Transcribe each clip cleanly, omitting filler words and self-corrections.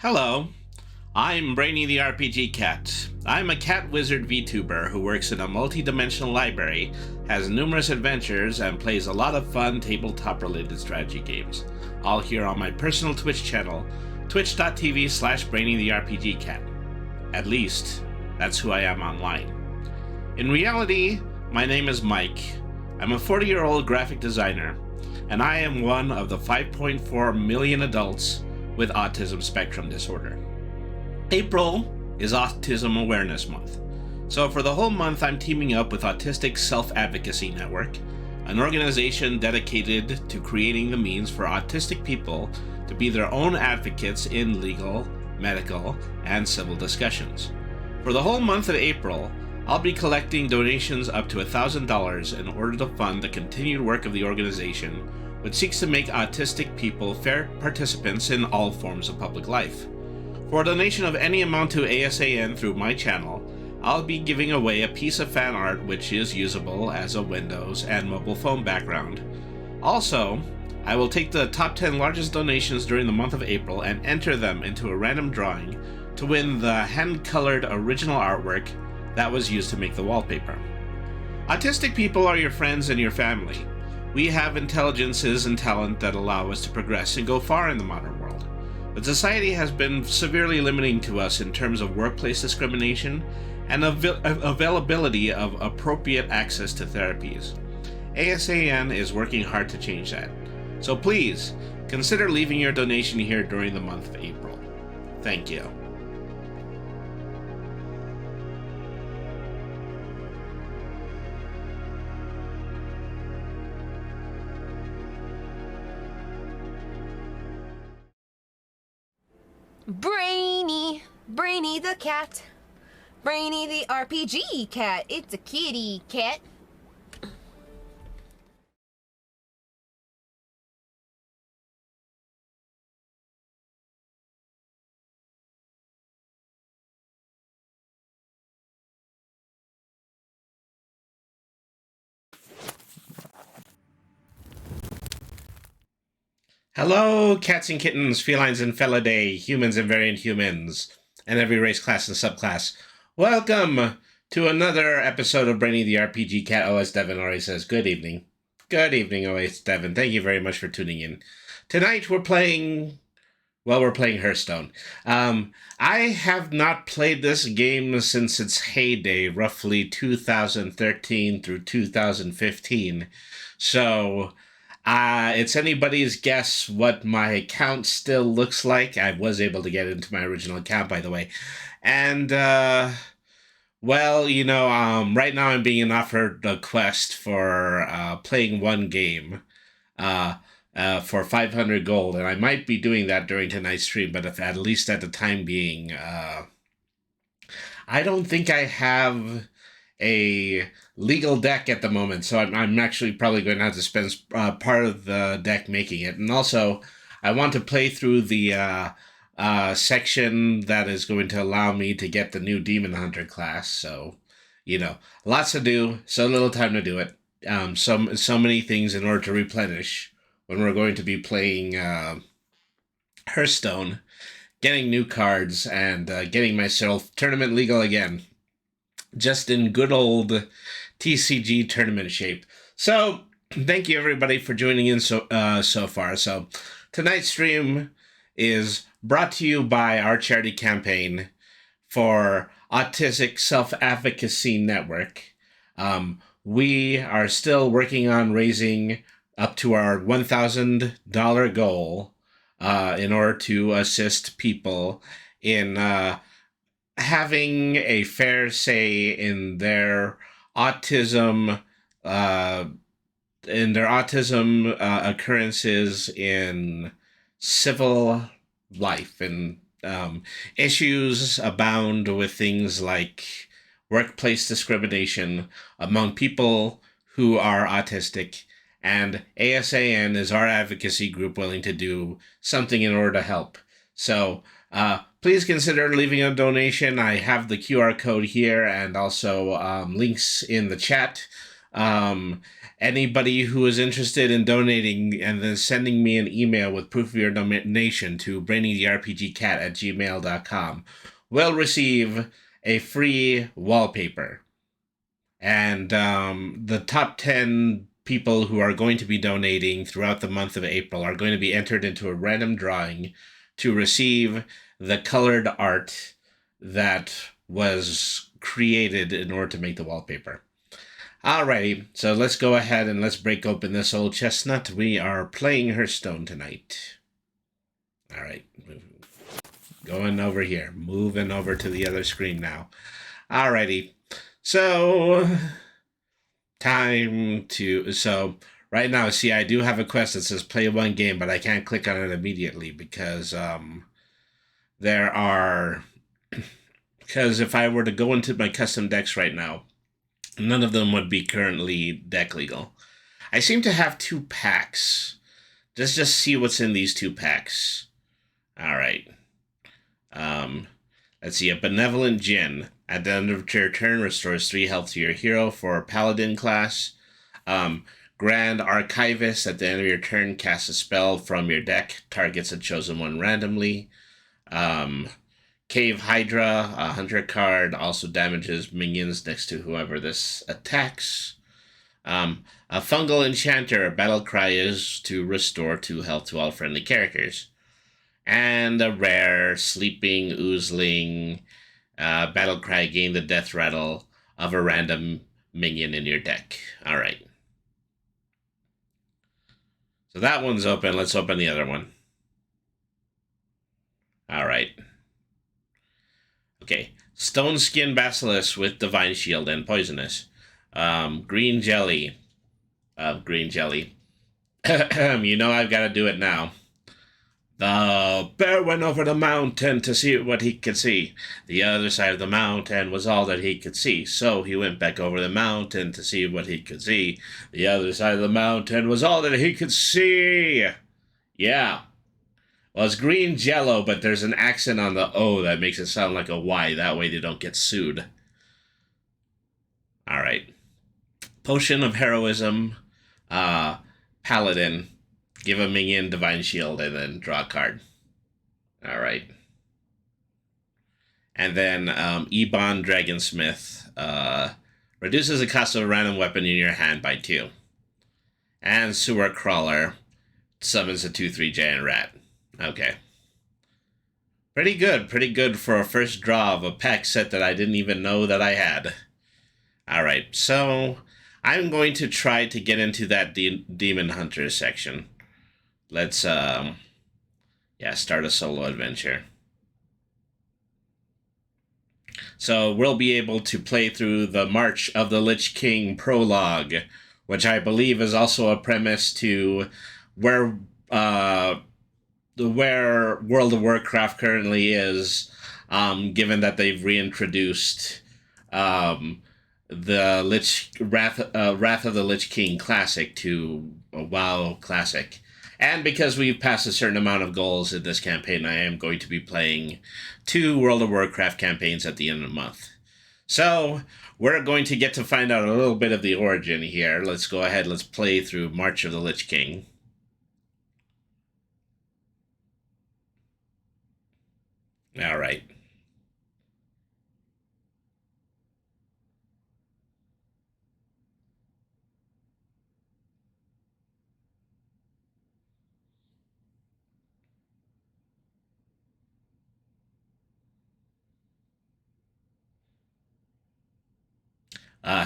Hello, I'm Brainy the RPG Cat. I'm a cat wizard VTuber who works in a multi-dimensional library, has numerous adventures, and plays a lot of fun tabletop-related strategy games. All here on my personal Twitch channel, twitch.tv/Brainy the RPG Cat. At least, that's who I am online. In reality, my name is Mike. I'm a 40-year-old graphic designer, and I am one of the 5.4 million adults with autism spectrum disorder. April is Autism Awareness Month. So for the whole month, I'm teaming up with Autistic Self-Advocacy Network, an organization dedicated to creating the means for autistic people to be their own advocates in legal, medical, and civil discussions. For the whole month of April, I'll be collecting donations up to $1,000 in order to fund the continued work of the organization, which seeks to make autistic people fair participants in all forms of public life. For a donation of any amount to ASAN through my channel, I'll be giving away a piece of fan art which is usable as a Windows and mobile phone background. Also, I will take the top 10 largest donations during the month of April and enter them into a random drawing to win the hand-colored original artwork that was used to make the wallpaper. Autistic people are your friends and your family. We have intelligences and talent that allow us to progress and go far in the modern world. But society has been severely limiting to us in terms of workplace discrimination and availability of appropriate access to therapies. ASAN is working hard to change that. So please, consider leaving your donation here during the month of April. Thank you. Brainy the cat. Brainy the RPG cat. It's a kitty cat. Hello, cats and kittens, felines and felidae, humans and variant humans, and every race, class, and subclass. Welcome to another episode of Brainy the RPG Cat. OS Devin already says good evening. Good evening, OS Devin. Thank you very much for tuning in. Tonight we're playing Hearthstone. I have not played this game since its heyday, roughly 2013 through 2015. So it's anybody's guess what my account still looks like. I was able to get into my original account, by the way. And, right now I'm being offered a quest for playing one game for 500 gold, and I might be doing that during tonight's stream, but at least at the time being, I don't think I have a legal deck at the moment, so I'm actually probably going to have to spend part of the deck making it. And also, I want to play through the section that is going to allow me to get the new Demon Hunter class. So, lots to do, so little time to do it. So many things in order to replenish when we're going to be playing Hearthstone, getting new cards, and getting myself tournament legal again. Just in good old TCG tournament shape. So, thank you everybody for joining in so far. So, tonight's stream is brought to you by our charity campaign for Autistic Self-Advocacy Network. We are still working on raising up to our $1,000 goal in order to assist people in having a fair say in their autism occurrences in civil life. And issues abound with things like workplace discrimination among people who are autistic, and ASAN is our advocacy group willing to do something in order to help. So please consider leaving a donation. I have the QR code here and also links in the chat Anybody who is interested in donating and then sending me an email with proof of your donation to brainytherpgcat@gmail.com will receive a free wallpaper. And the top 10 people who are going to be donating throughout the month of April are going to be entered into a random drawing to receive the colored art that was created in order to make the wallpaper. Alrighty, so let's go ahead and let's break open this old chestnut. We are playing Hearthstone tonight. Alright, going over here, moving over to the other screen now. Alrighty, so right now, see, I do have a quest that says play one game, but I can't click on it immediately because because if I were to go into my custom decks right now, none of them would be currently deck legal. I seem to have 2 packs. Let's just see what's in these 2 packs. All right. Let's see. A Benevolent Djinn. At the end of your turn, restores 3 health to your hero for Paladin class. Grand Archivist. At the end of your turn, cast a spell from your deck. Targets a chosen one randomly. Cave Hydra, a hunter card, also damages minions next to whoever this attacks. A Fungal Enchanter, battle cry is to restore 2 health to all friendly characters. And a rare Sleeping Oozling, battle cry, gain the death rattle of a random minion in your deck. Alright. So that one's open. Let's open the other one. Alright. Okay, Stone Skin Basilisk with Divine Shield and Poisonous. Green Jelly. Green Jelly. You know I've got to do it now. The bear went over the mountain to see what he could see. The other side of the mountain was all that he could see. So he went back over the mountain to see what he could see. The other side of the mountain was all that he could see. Yeah. Well, it's green jello, but there's an accent on the O that makes it sound like a Y. That way they don't get sued. Alright. Potion of Heroism. Paladin. Give a minion Divine Shield and then draw a card. Alright. And then Ebon Dragonsmith. Reduces the cost of a random weapon in your hand by 2. And Sewer Crawler. Summons a 2/3 giant rat. Okay. Pretty good for a first draw of a pack set that I didn't even know that I had. Alright, so I'm going to try to get into that Demon Hunter section. Let's, start a solo adventure. So we'll be able to play through the March of the Lich King prologue, which I believe is also a premise to where World of Warcraft currently is, given that they've reintroduced the Wrath of the Lich King Classic to a WoW Classic. And because we've passed a certain amount of goals in this campaign, I am going to be playing 2 World of Warcraft campaigns at the end of the month. So, we're going to get to find out a little bit of the origin here. Let's go ahead, let's play through March of the Lich King. All right.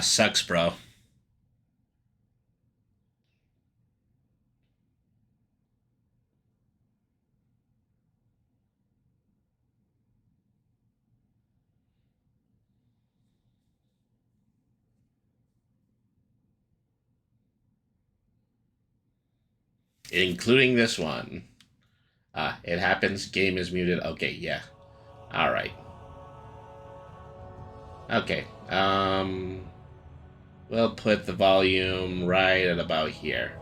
Sucks, bro. Including this one. It happens. Game is muted. Okay, yeah. All right. Okay. We'll put the volume right at about here.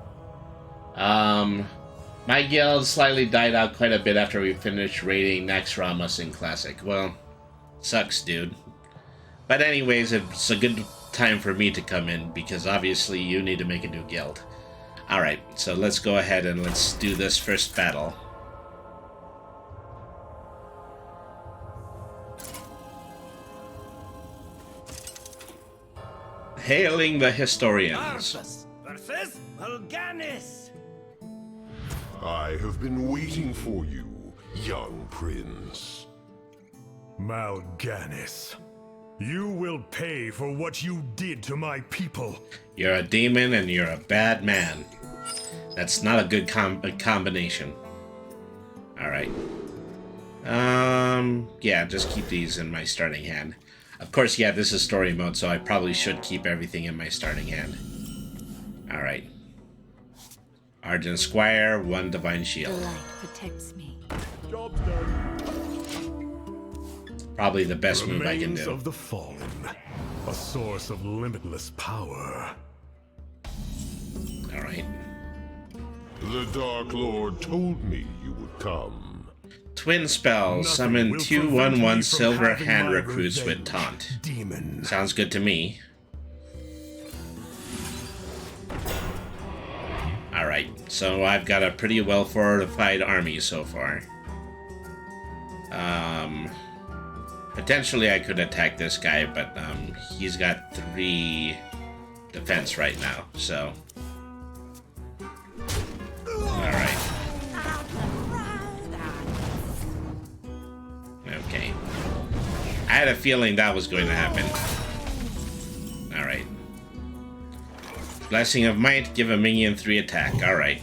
My guild slightly died out quite a bit after we finished raiding Naxxramas in Classic. Well, sucks, dude. But anyways, it's a good time for me to come in, because obviously you need to make a new guild. Alright, so let's go ahead and let's do this first battle. Hailing the historians. Versus Mal'Ganis. I have been waiting for you, young prince. Mal'Ganis, you will pay for what you did to my people. You're a demon and you're a bad man. That's not a good combination. Alright. Yeah, just keep these in my starting hand. Of course, yeah, this is story mode, so I probably should keep everything in my starting hand. Alright. Argent Squire, 1 Divine The Shield. light protects me. Job's done. Probably the best move I can Remains do. of the fallen, a source of limitless power. Alright. The Dark Lord told me you would come. Twin spell, Nothing summon will 2 prevent me 1/1 from silver having hand my recruits with revenge, taunt. Demon. Sounds good to me. Alright, so I've got a pretty well fortified army so far. Potentially I could attack this guy, but he's got 3 defense right now, so. Alright. Okay. I had a feeling that was going to happen. Alright. Blessing of Might, give a minion 3 attack. Alright.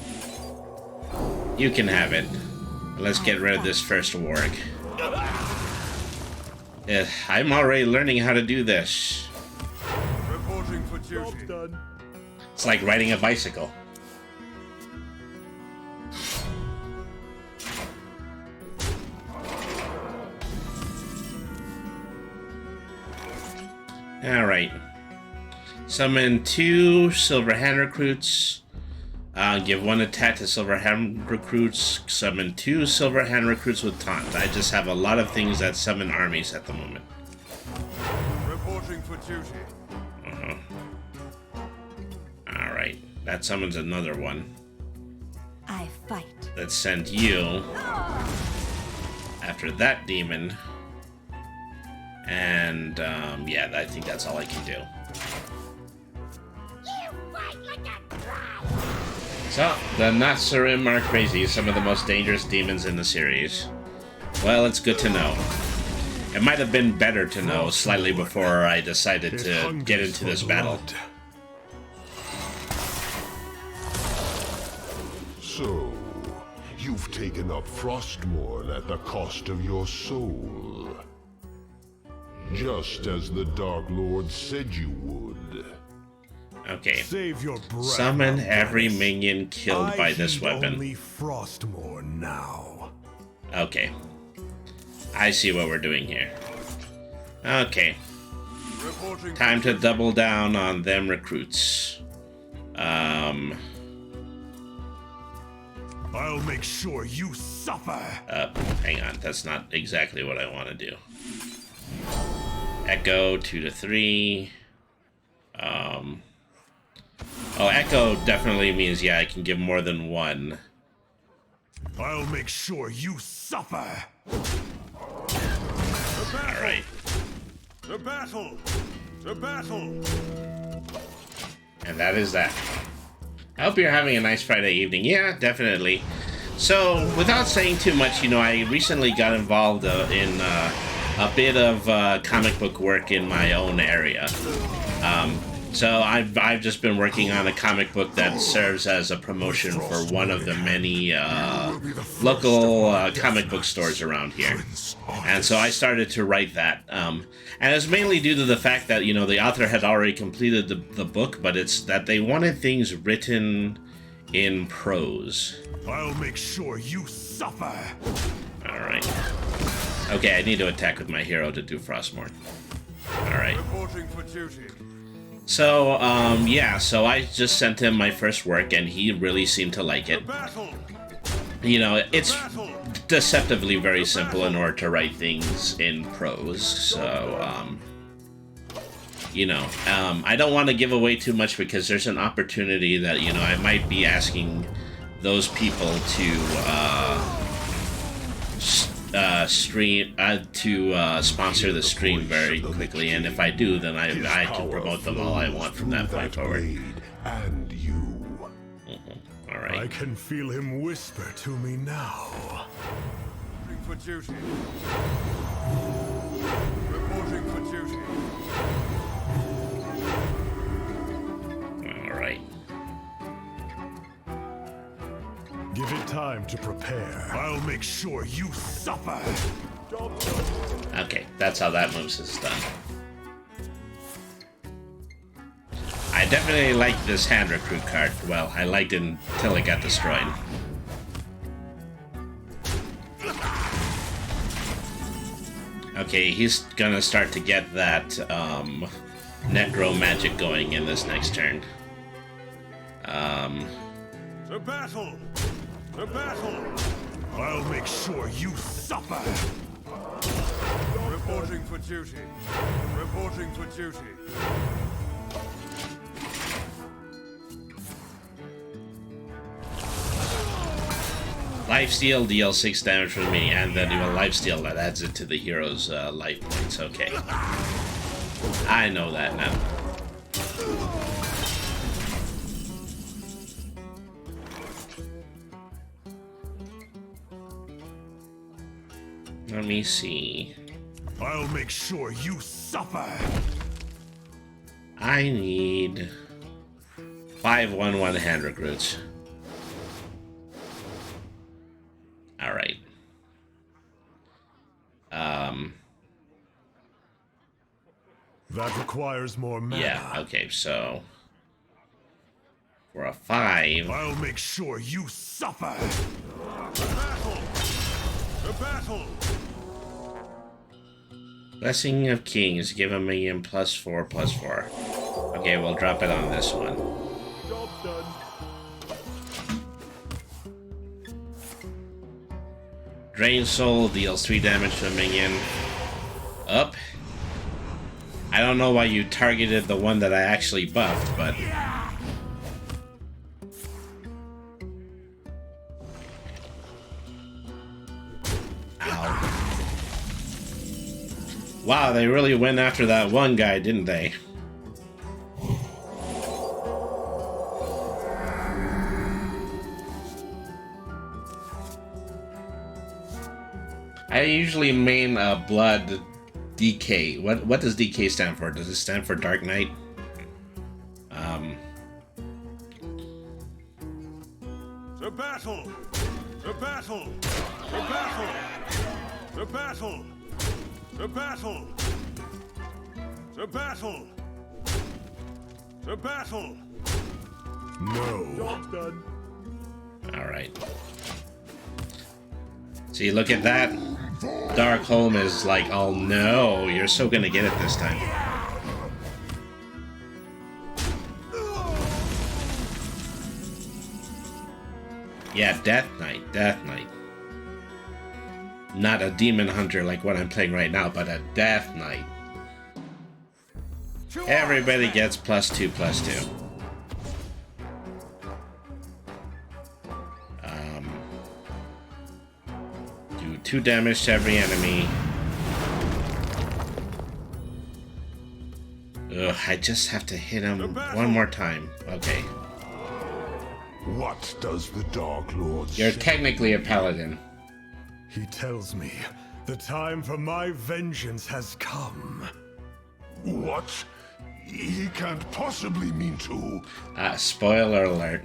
You can have it. Let's get rid of this first warg. I'm already learning how to do this. Reporting for duty. Job's done. It's like riding a bicycle. Alright. Summon 2 silver hand recruits. Give 1 attack to silver hand recruits. Summon 2 silver hand recruits with taunt. I just have a lot of things that summon armies at the moment. Reporting for duty. Alright. That summons another one. I fight. Let's send you after that demon. And, yeah, I think that's all I can do. So, the Natsurim are crazy, some of the most dangerous demons in the series. Well, it's good to know. It might have been better to know slightly before I decided to get into this battle. So, you've taken up Frostmourne at the cost of your soul. Just as the Dark Lord said you would. Okay. Save your breath. Summon Mal'Ganis. every minion killed I by this heed weapon. Only Frostmourne now. Okay. I see what we're doing here. Okay. Reporting Time to double down on them recruits. I'll make sure you suffer. Hang on. That's not exactly what I want to do. Echo 2 to 3. Oh, Echo definitely means, yeah, I can give more than 1. I'll make sure you suffer. Alright. the battle. The battle. And that is that. I hope you're having a nice Friday evening. Yeah, definitely. So, without saying too much, you know, I recently got involved in a bit of comic book work in my own area. So I've just been working on a comic book that serves as a promotion for one of the many local comic book stores around here. And so I started to write that. And it's mainly due to the fact that, you know, the author had already completed the book, but it's that they wanted things written in prose. I'll make sure you suffer. Alright. Okay, I need to attack with my hero to do Frostmourne. Alright. Reporting for duty. So, yeah, so I just sent him my first work, and he really seemed to like it. Battle. You know, it's deceptively very simple in order to write things in prose, so, you know, I don't want to give away too much because there's an opportunity that, you know, I might be asking those people to sponsor the stream very quickly, and if I do, then I can promote them all I want from that point forward. And you. All right. I can feel him whisper to me now. Reporting for duty. Reporting for duty. All right. Give it time to prepare. I'll make sure you suffer. Okay, that's how that moves is done. I definitely like this hand recruit card. Well, I liked it until it got destroyed. Okay, he's gonna start to get that Necro magic going in this next turn. The battle! The battle! I'll make sure you suffer. Reporting for duty. Reporting for duty. Lifesteal deals 6 damage for me, and then do a lifesteal that adds it to the hero's life points. Okay. I know that now. Let me see. I'll make sure you suffer. I need 5/1/1 hand recruits. Alright. That requires more mana. Yeah, okay, so for a 5. I'll make sure you suffer. The battle! The battle! Blessing of Kings, give a minion +4/+4. Okay, we'll drop it on this one. Job done. Drain Soul deals 3 damage to a minion. Up. I don't know why you targeted the one that I actually buffed, but... Ow. Wow, they really went after that one guy, didn't they? I usually main Blood DK. What does DK stand for? Does it stand for Dark Knight? The battle! The battle! The battle! The battle! The battle! The battle! The battle! No. Job done. Alright. See, look at that. Darkholm is like, oh no, you're so gonna get it this time. Yeah, Death Knight, Death Knight. Not a Demon Hunter like what I'm playing right now, but a Death Knight. Everybody gets +2/+2. 2 damage to every enemy. Ugh, I just have to hit him one more time. Okay. What does the Dark Lord You're say? technically a paladin. He tells me the time for my vengeance has come. What? He can't possibly mean to. Spoiler alert.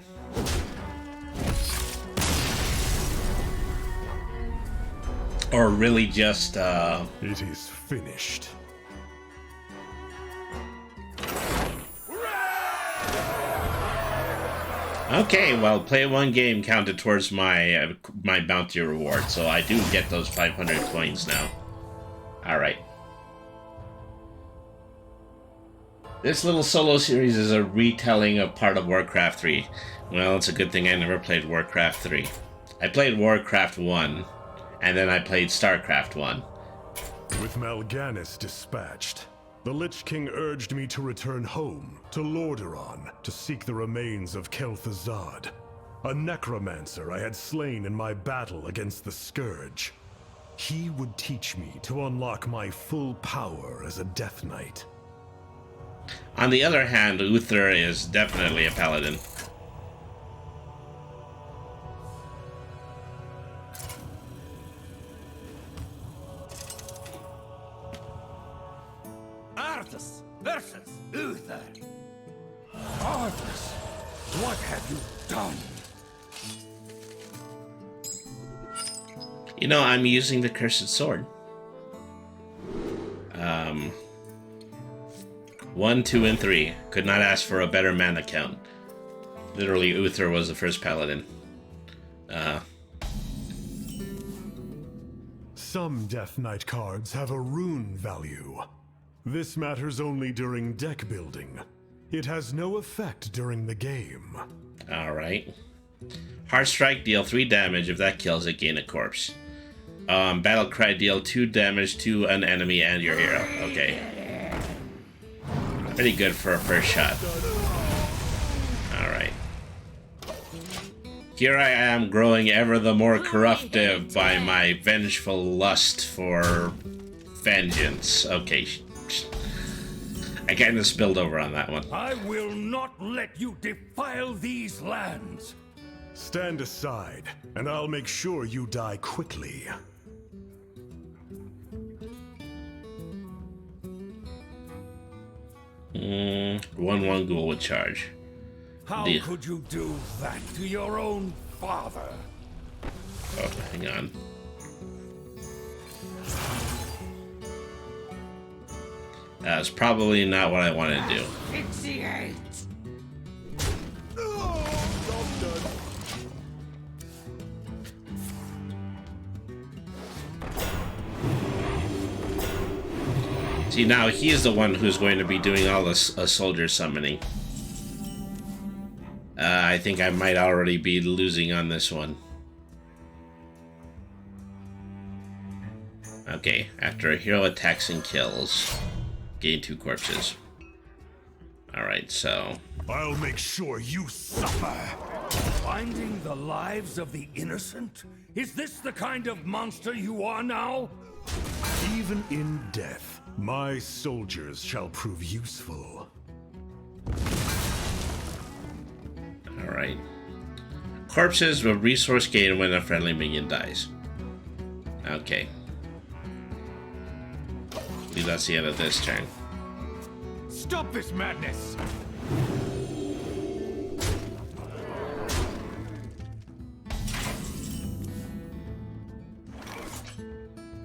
Or really just, It is finished. Okay, well, play one game counted towards my my bounty reward, so I do get those 500 coins now. Alright. This little solo series is a retelling of part of Warcraft 3. Well, it's a good thing I never played Warcraft 3. I played Warcraft 1, and then I played StarCraft 1. With Mal'Ganis dispatched, The Lich King urged me to return home, to Lordaeron, to seek the remains of Kel'Thuzad, a necromancer I had slain in my battle against the Scourge. He would teach me to unlock my full power as a Death Knight. On the other hand, Uther is definitely a paladin. Arthas versus Uther. Arthas, what have you done? You know, I'm using the Cursed Sword. 1, 2, and 3. Could not ask for a better mana count. Literally, Uther was the first paladin. Some Death Knight cards have a rune value. This matters only during deck building. It has no effect during the game. Alright. Heart Strike, deal 3 damage. If that kills it, gain a corpse. Battle Cry, deal 2 damage to an enemy and your hero. Okay. Pretty good for a first shot. Alright. Here I am, growing ever the more corruptive by my vengeful lust for vengeance. Okay. I kind of spilled over on that one. I will not let you defile these lands. Stand aside, and I'll make sure you die quickly. 1/1 ghoul with charge. How Deal. could you do that to your own father? Oh, hang on. That's probably not what I wanted to do. Asphyxiate! See, now he is the one who's going to be doing all this soldier summoning. I think I might already be losing on this one. Okay, after a hero attacks and kills, gain 2 corpses. Alright, so... I'll make sure you suffer! Finding the lives of the innocent? Is this the kind of monster you are now? Even in death, my soldiers shall prove useful. Alright. Corpses will resource gain when a friendly minion dies. Okay. I believe that's the end of this turn. Stop this madness!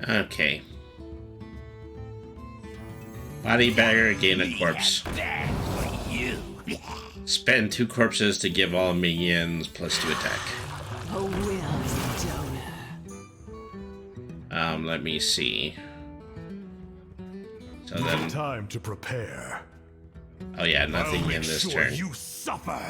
Okay. Body bagger, gain a corpse. Spend 2 corpses to give all minions +2 attack. A willing donor. Let me see. So then, Time to prepare. oh yeah, nothing I'll in make this sure turn. you suffer!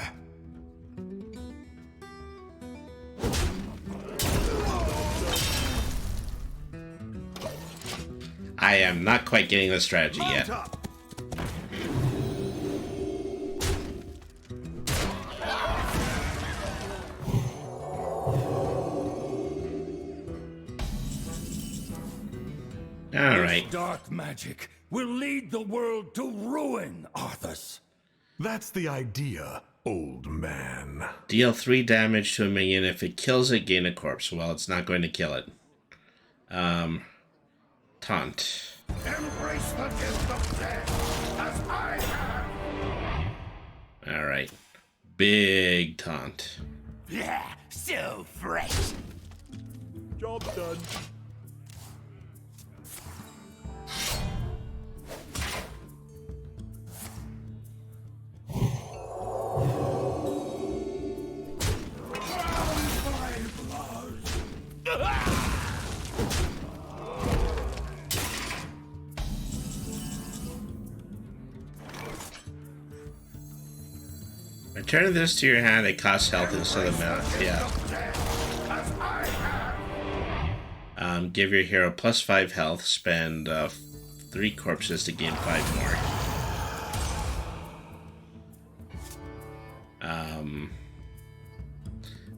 I am not quite getting the strategy yet. Alright. Dark magic will lead the world to ruin, Arthas. That's the idea, old man. Deal 3 damage to a minion. If it kills it, gain a corpse. Well, it's not going to kill it. Taunt. Embrace the gift of death, as I have. Alright. Big taunt. Yeah, so fresh. Job done. Return this to your hand. It costs health instead of mana. Yeah. Give your hero +5 health. Spend 3 corpses to gain 5 more.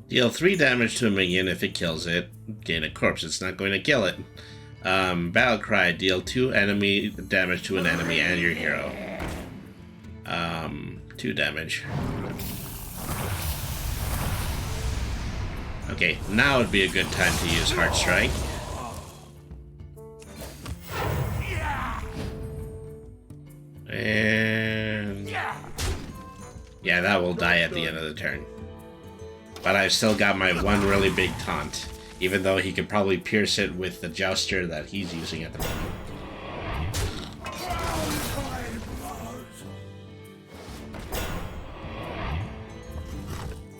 Deal 3 damage to a minion if it kills it. Gain a corpse. It's not going to kill it. Battle cry. Deal 2 enemy damage to an enemy and your hero. 2 damage. Okay, now would be a good time to use Heart Strike. And yeah, that will die at the end of the turn. But I've still got my one really big taunt, even though he could probably pierce it with the jouster that he's using at the moment.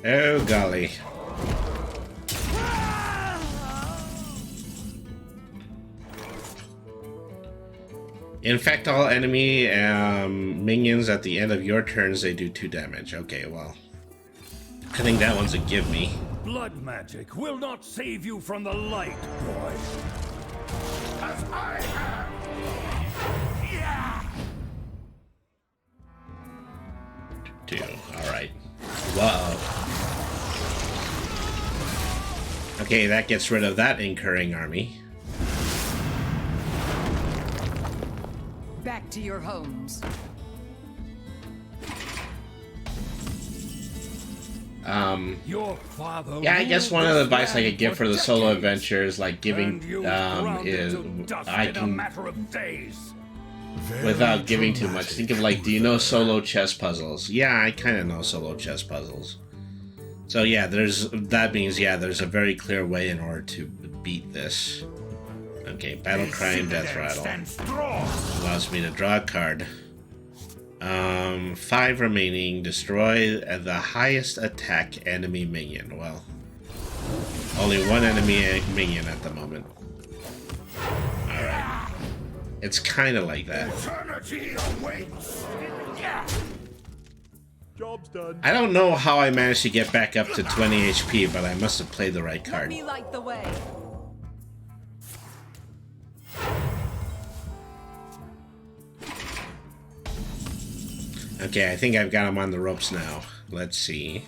Oh golly. Infect all enemy minions at the end of your turns, they do 2 damage. Okay, well, I think that one's a give me. Blood magic will not save you from the light, boy. As I have. Yeah. 2. Alright. Whoa. Okay, that gets rid of that incurring army. Back to your homes. Your father Yeah, I guess one of the advice I could give for the solo decades, adventures, like giving, is I in a can, matter of days. without giving too much, think of like, do you know solo chess puzzles? Yeah, I kind of know solo chess puzzles. So yeah, that means, yeah, there's a very clear way in order to beat this. Okay, Battle Cry and Death Rattle. Allows me to draw a card. 5 remaining. Destroy the highest attack enemy minion. Well, only 1 enemy minion at the moment. Alright. It's kind of like that. Eternity awaits. Job's done. I don't know how I managed to get back up to 20 HP, but I must have played the right Let card. me light the way. Okay, I think I've got him on the ropes now. Let's see.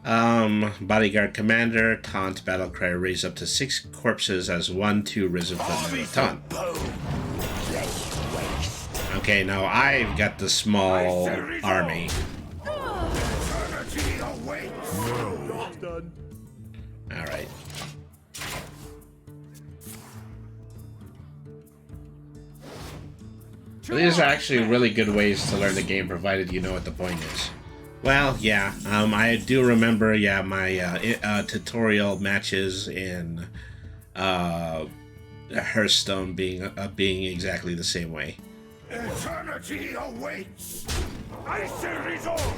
Bodyguard Commander, Taunt, Battlecry, raise up to 6 corpses as 1/2 risen footnote taunt. Okay, now I've got the small army. Eternity awaits. Job's done. Alright. These are actually really good ways to learn the game, provided you know what the point is. Well, yeah, I do remember, yeah, my tutorial matches in Hearthstone being exactly the same way. Eternity awaits. I shall resolve.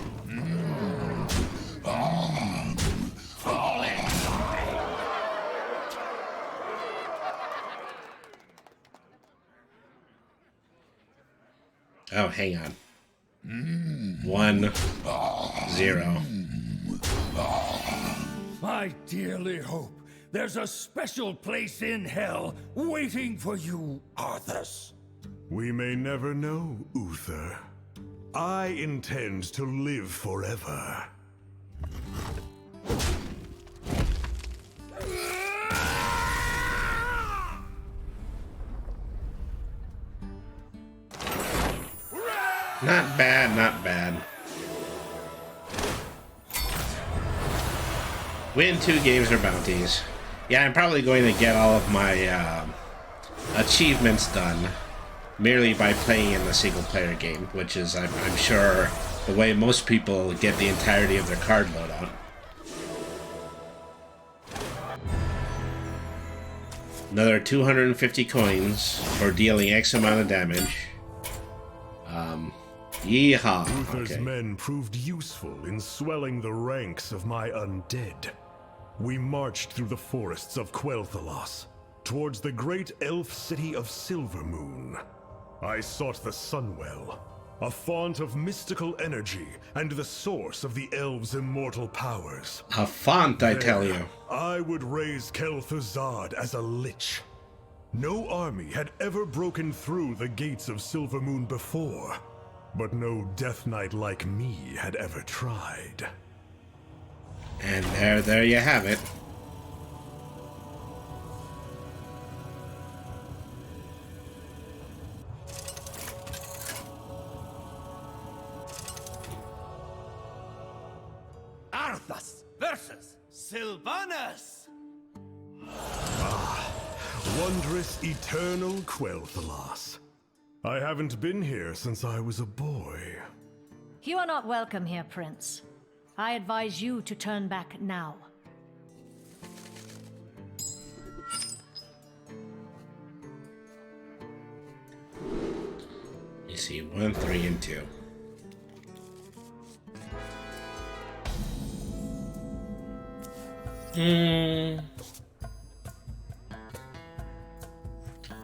Oh, hang on. 1, 0. I dearly hope there's a special place in hell waiting for you, Arthas. We may never know, Uther. I intend to live forever. Not bad, not bad. Win 2 games or bounties. Yeah, I'm probably going to get all of my achievements done merely by playing in the single-player game, which is, I'm sure, the way most people get the entirety of their card loadout. Another 250 coins for dealing X amount of damage. Yeehaw. Uther's Okay. men proved useful in swelling the ranks of my undead. We marched through the forests of Quel'Thalas, towards the great elf city of Silvermoon. I sought the Sunwell, a font of mystical energy and the source of the elves' immortal powers. A font, I tell you. I would raise Kel'Thuzad as a lich. No army had ever broken through the gates of Silvermoon before, but no Death Knight like me had ever tried. And there you have it. Arthas versus Sylvanas! Wondrous eternal Quel'Thalas. I haven't been here since I was a boy. You are not welcome here, Prince. I advise you to turn back now. You see 1, 3, and 2.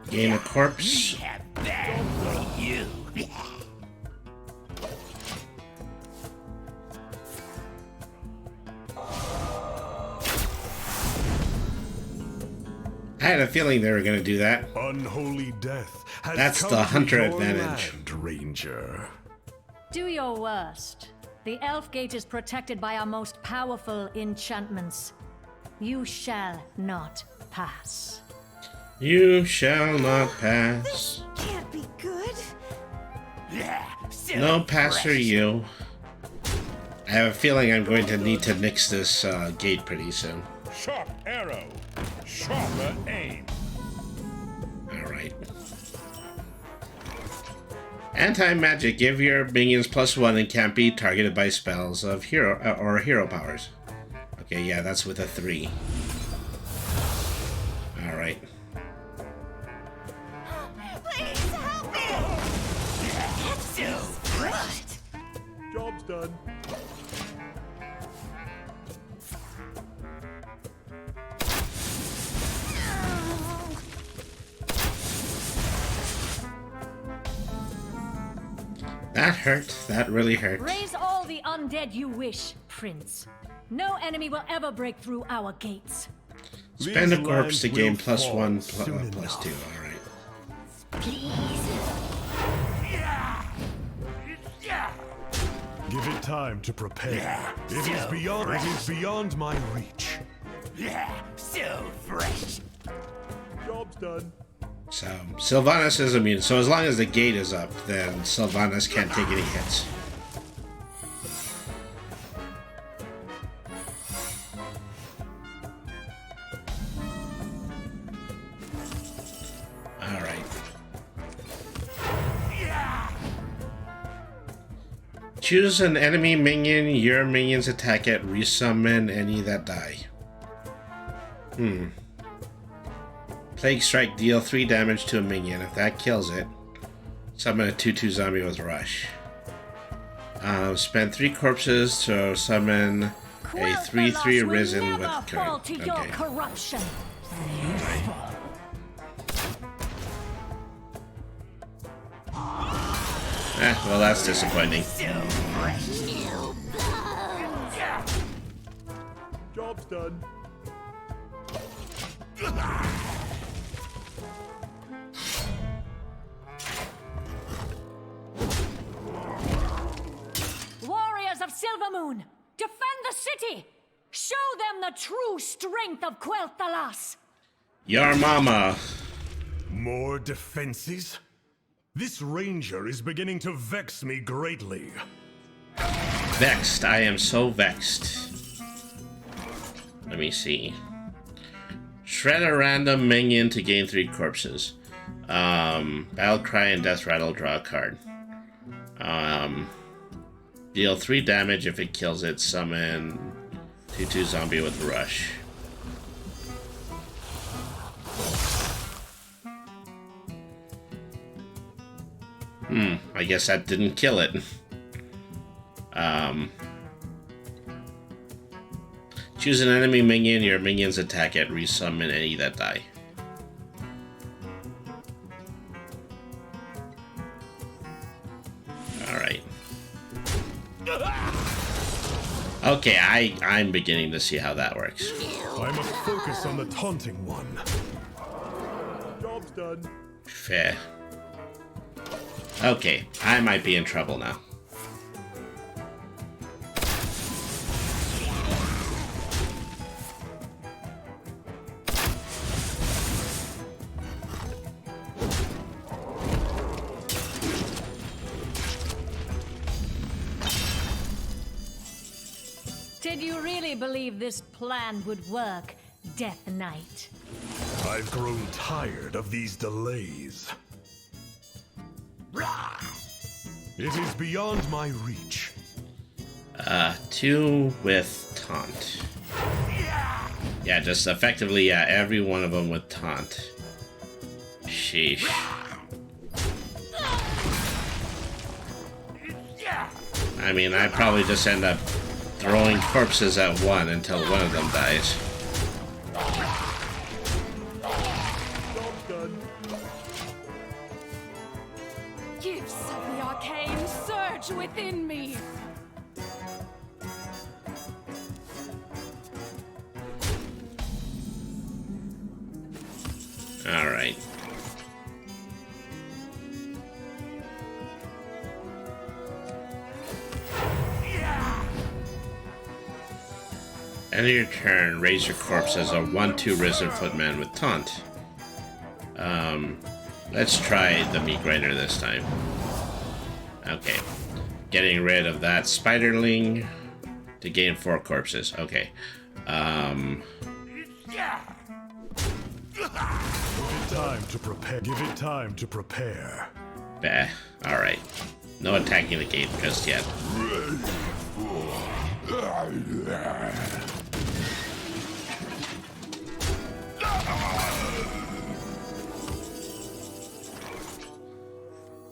Gain a corpse. Have that for you! I had a feeling they were going to do that. Unholy death has That's come the to hunter your advantage. land, Ranger. Do your worst. The Elf Gate is protected by our most powerful enchantments. You shall not pass. You shall not pass. Can't be good. No pass for you. I have a feeling I'm going to need to nix this gate pretty soon. Sharp arrow, sharper aim. Alright. Anti-magic. Give your minions +1 and can't be targeted by spells of hero powers. Okay, yeah, that's with a 3. Alright. Please help me! That's so good. Job's done. That hurt. That really hurt. Raise all the undead you wish, Prince. No enemy will ever break through our gates. Spend a These corpse to lands gain will +1, fall soon +2. enough. Alright. Give it time to prepare. It is beyond my reach. So fresh. Job's done. So, Sylvanas is immune. So as long as the gate is up, then Sylvanas can't take any hits. Alright. Choose an enemy minion, your minions attack it, resummon any that die. Plague Strike, deal 3 damage to a minion. If that kills it, summon a 2/2 zombie with Rush. Spend 3 corpses to summon a 3/3 Risen with fall to your Okay. corruption. Well, that's disappointing. Job's done. Warriors of Silvermoon, defend the city! Show them the true strength of Quel'Thalas! Your mama. More defenses? This ranger is beginning to vex me greatly. Vexed. I am so vexed. Let me see. Shred a random minion to gain 3 corpses. Battle Cry and Death Rattle, draw a card. Deal 3 damage if it kills it, summon 2/2 zombie with Rush. I guess that didn't kill it. Choose an enemy minion, your minions attack it, resummon any that die. Alright. Okay, I'm beginning to see how that works. I must focus on the taunting one. done. Fair. Okay, I might be in trouble now. Did you really believe this plan would work, Death Knight? I've grown tired of these delays. It is beyond my reach. 2 with taunt. Yeah, just effectively, yeah, every one of them with taunt. Sheesh. I mean, I probably just end up throwing corpses at one until one of them dies. Gifts of the arcane surge within me. All right. End of your turn, raise your corpse as a 1/2 Risen Footman with taunt. Let's try the meat grinder this time. Okay. Getting rid of that spiderling to gain 4 corpses. Okay. Give it time to prepare. Bah. Alright. No attacking the gate just yet.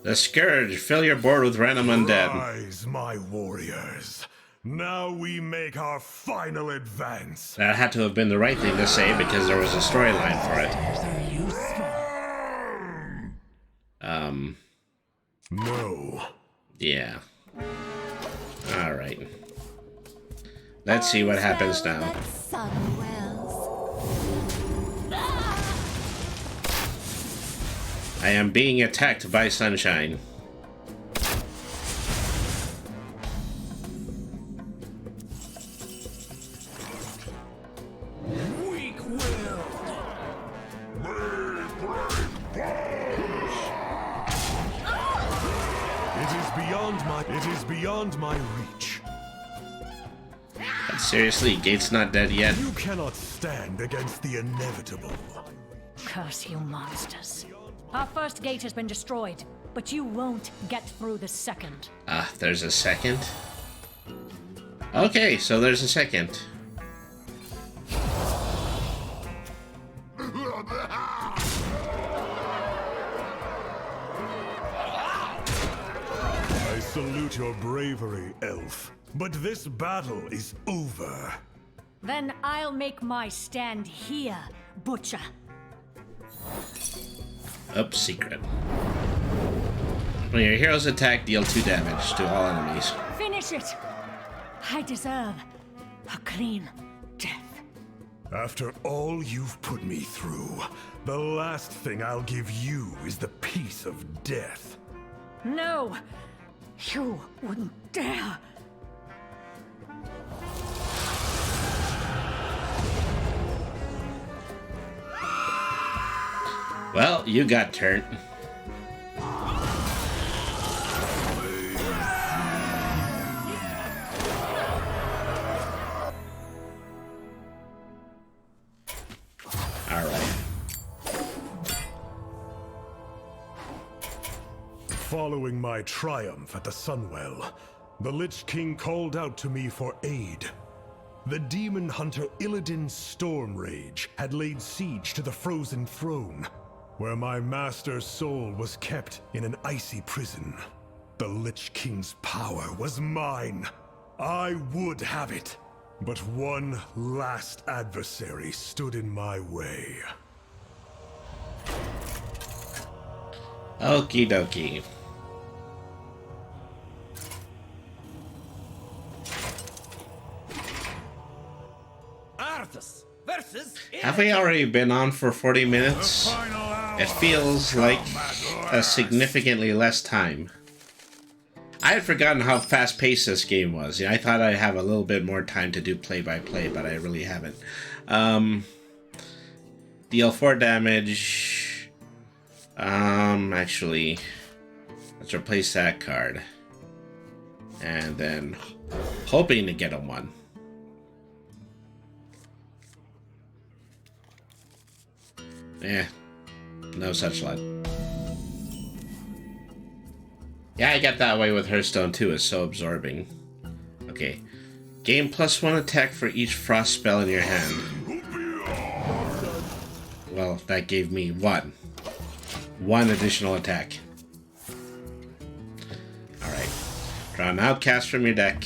The Scourge. Fill your board with random undead. Rise, my warriors. Now we make our final advance. That had to have been the right thing to say because there was a storyline for it. No. Yeah. Alright. Let's see what happens now. I am being attacked by Sunshine. It is beyond my reach. But seriously, Gate's not dead yet. You cannot stand against the inevitable. Curse you monsters. Our first gate has been destroyed, but you won't get through the second. There's a second? Okay, so there's a second. I salute your bravery, elf. But this battle is over. Then I'll make my stand here, Butcher. Oops, secret. When your heroes attack, deal 2 damage to all enemies. Finish it! I deserve a clean death. After all you've put me through, the last thing I'll give you is the peace of death. No! You wouldn't dare! Well, you got turned. Alright. Following my triumph at the Sunwell, the Lich King called out to me for aid. The demon hunter Illidan's storm rage had laid siege to the Frozen Throne, where my master's soul was kept in an icy prison. The Lich King's power was mine. I would have it. But one last adversary stood in my way. Okie dokie. Arthas versus Have we already been on for 40 minutes? final It feels like a significantly less time. I had forgotten how fast-paced this game was. I thought I'd have a little bit more time to do play-by-play, but I really haven't. Deal 4 damage. Actually, let's replace that card. And then, hoping to get a 1. Eh, no such luck. Yeah, I got that way with Hearthstone too. It's so absorbing. Okay. Gain +1 attack for each frost spell in your hand. Well, that gave me 1. 1 additional attack. Alright. Draw an outcast from your deck.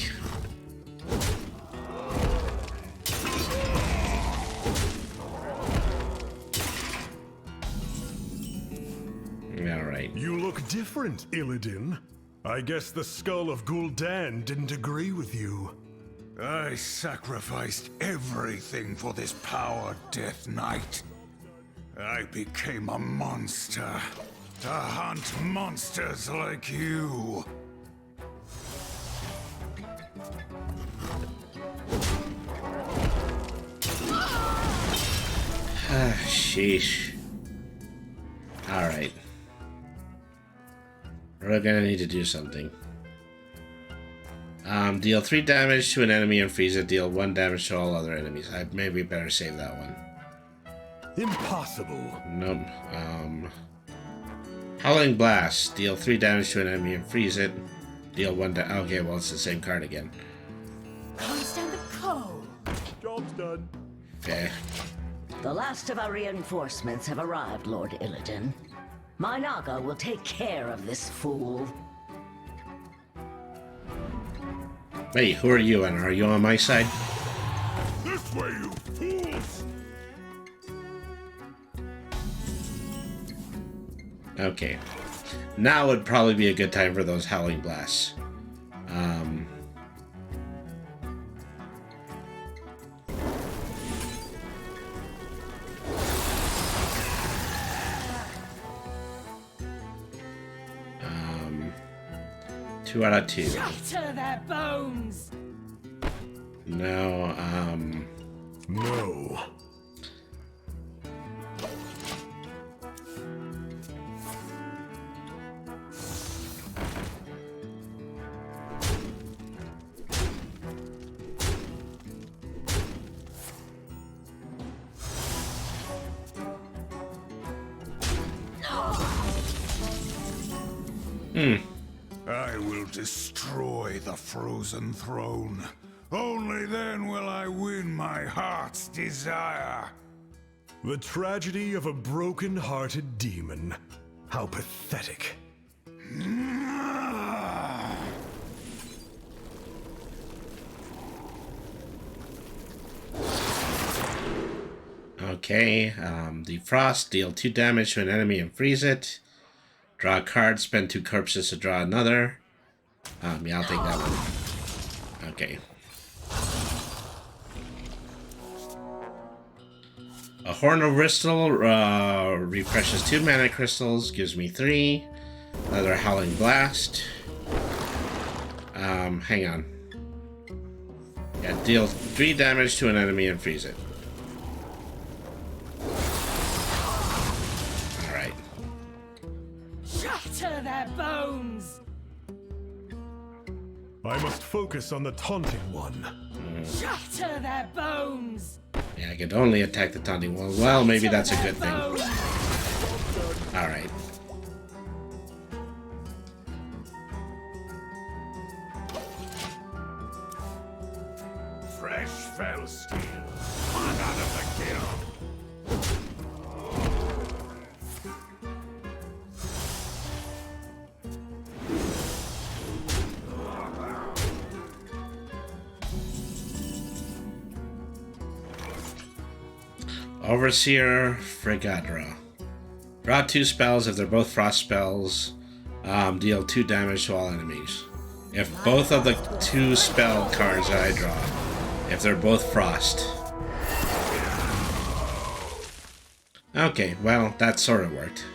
Alright. You look different, Illidan. I guess the skull of Gul'dan didn't agree with you. I sacrificed everything for this power, Death Knight. I became a monster to hunt monsters like you. Sheesh. Alright. We're gonna need to do something. Deal 3 damage to an enemy and freeze it. Deal 1 damage to all other enemies. I maybe better save that one. Impossible. Nope. Howling Blast. Deal 3 damage to an enemy and freeze it. Deal 1 okay, well it's the same card again. Can't stand the cold. Job's done. Okay. The last of our reinforcements have arrived, Lord Illidan. My Naga will take care of this fool. Wait, who are you, and are you on my side? This way, you fools! Okay. Now would probably be a good time for those Howling Blasts. Two out of 2. Shatter their bones! No, No. I will destroy the frozen throne. Only then will I win my heart's desire. The tragedy of a broken-hearted demon. How pathetic. okay. Defrost. Deal 2 damage to an enemy and freeze it. Draw a card. Spend 2 corpses to draw another. Yeah, I'll take that one. Okay. A Horn of Crystal refreshes 2 mana crystals, gives me 3. Another Howling Blast. Hang on. Yeah, deal 3 damage to an enemy and freeze it. Alright. Shatter their bones! I must focus on the taunting one. Shatter their bones! Yeah, I could only attack the taunting one. Well, maybe that's a good thing. Alright. Fresh fell steel. One out of the kill. Overseer Fregadra. Draw 2 spells if they're both frost spells. Deal 2 damage to all enemies. If both of the 2 spell cards that I draw, if they're both frost. Okay, well, that sort of worked.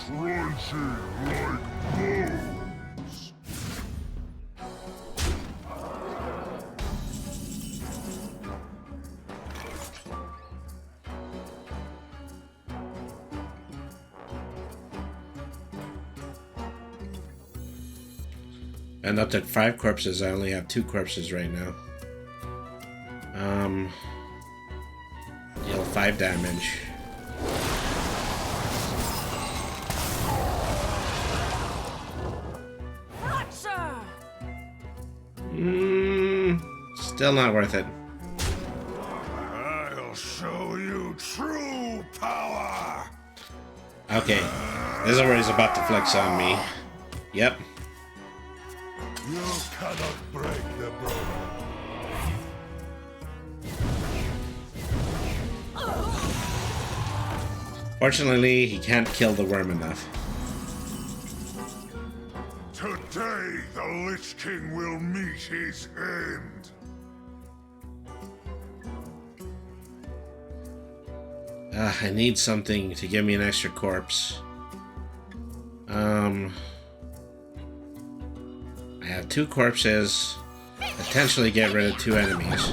Crunching like bones. And up to 5 corpses. I only have 2 corpses right now. Deal 5 damage. Still not worth it. I'll show you true power. Okay, this is where he's about to flex on me. Yep. You cannot break the bone. Fortunately, he can't kill the worm enough. Today, the Lich King will meet his end. I need something to give me an extra corpse. I have 2 corpses. Potentially get rid of 2 enemies.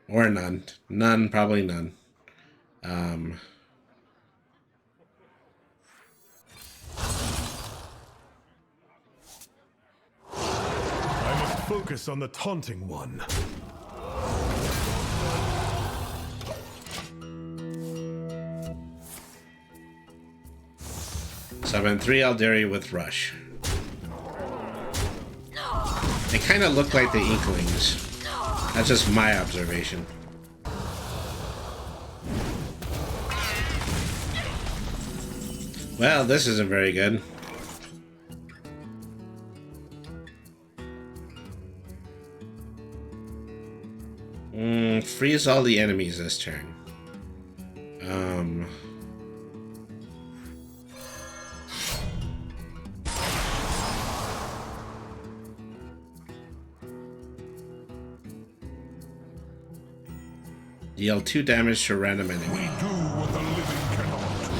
Or none. None, probably none. I must focus on the taunting one. Summon 3 Aldari with Rush. They kind of look like the Inklings. That's just my observation. Well, this isn't very good. Freeze all the enemies this turn. Deal 2 damage to a random enemy. We do what the living cannot.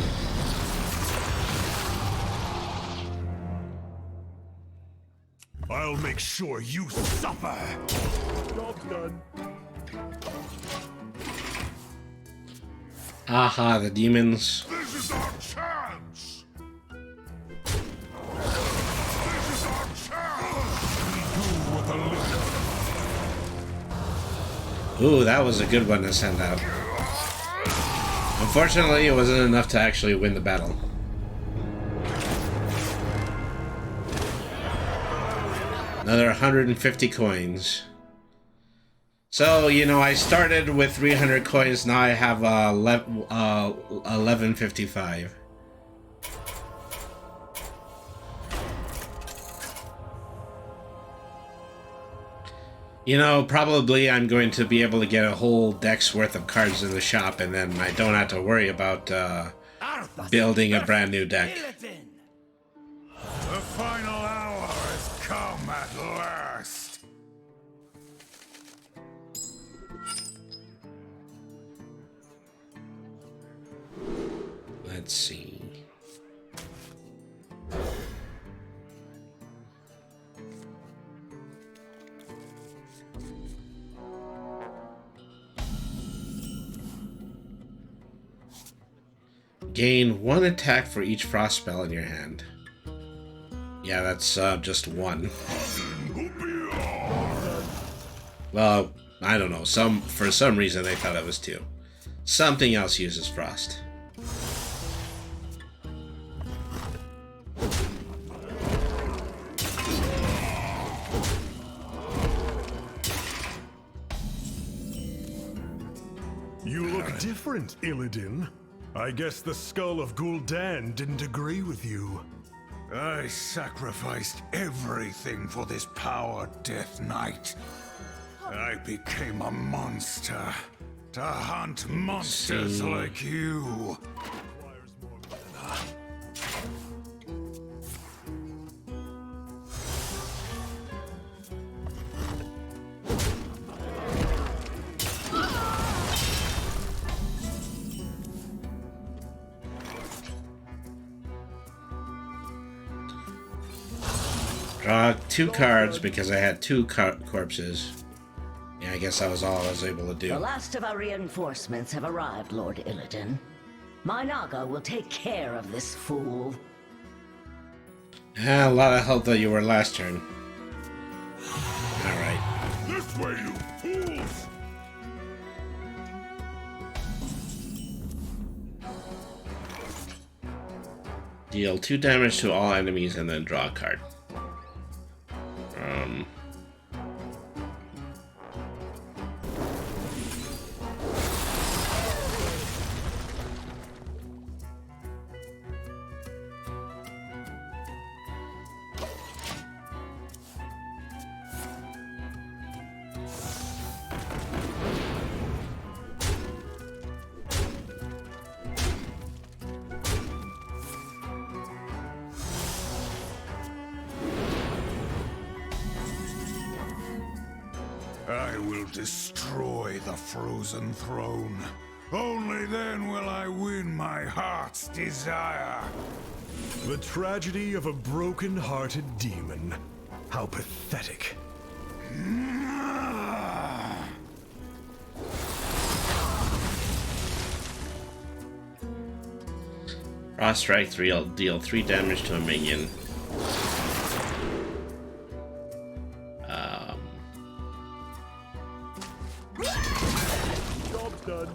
I'll make sure you suffer. Job done. Aha, the demons. This is our chance. This is our chance. We do what the living. Ooh, that was a good one to send out. Unfortunately, it wasn't enough to actually win the battle. Another 150 coins. So, you know, I started with 300 coins, now I have 1155. You know, probably I'm going to be able to get a whole deck's worth of cards in the shop, and then I don't have to worry about building a brand new deck. The final hour has come at last. Let's see. Gain 1 attack for each frost spell in your hand. Yeah, that's just 1. Well, I don't know. For some reason they thought it was 2. Something else uses frost. You look different, Illidan. I guess the skull of Gul'dan didn't agree with you. I sacrificed everything for this power, Death Knight. I became a monster to hunt monsters like you. 2 cards because I had 2 corpses. Yeah, I guess that was all I was able to do. The last of our reinforcements have arrived, Lord Illidan. My Naga will take care of this fool. A lot of health that you were last turn. Alright. This way, you fools! Deal 2 damage to all enemies and then draw a card. I will destroy the frozen throne. Only then will I win my heart's desire. The tragedy of a broken-hearted demon. How pathetic. Frost Strike 3 will deal 3 damage to a minion. Job's done.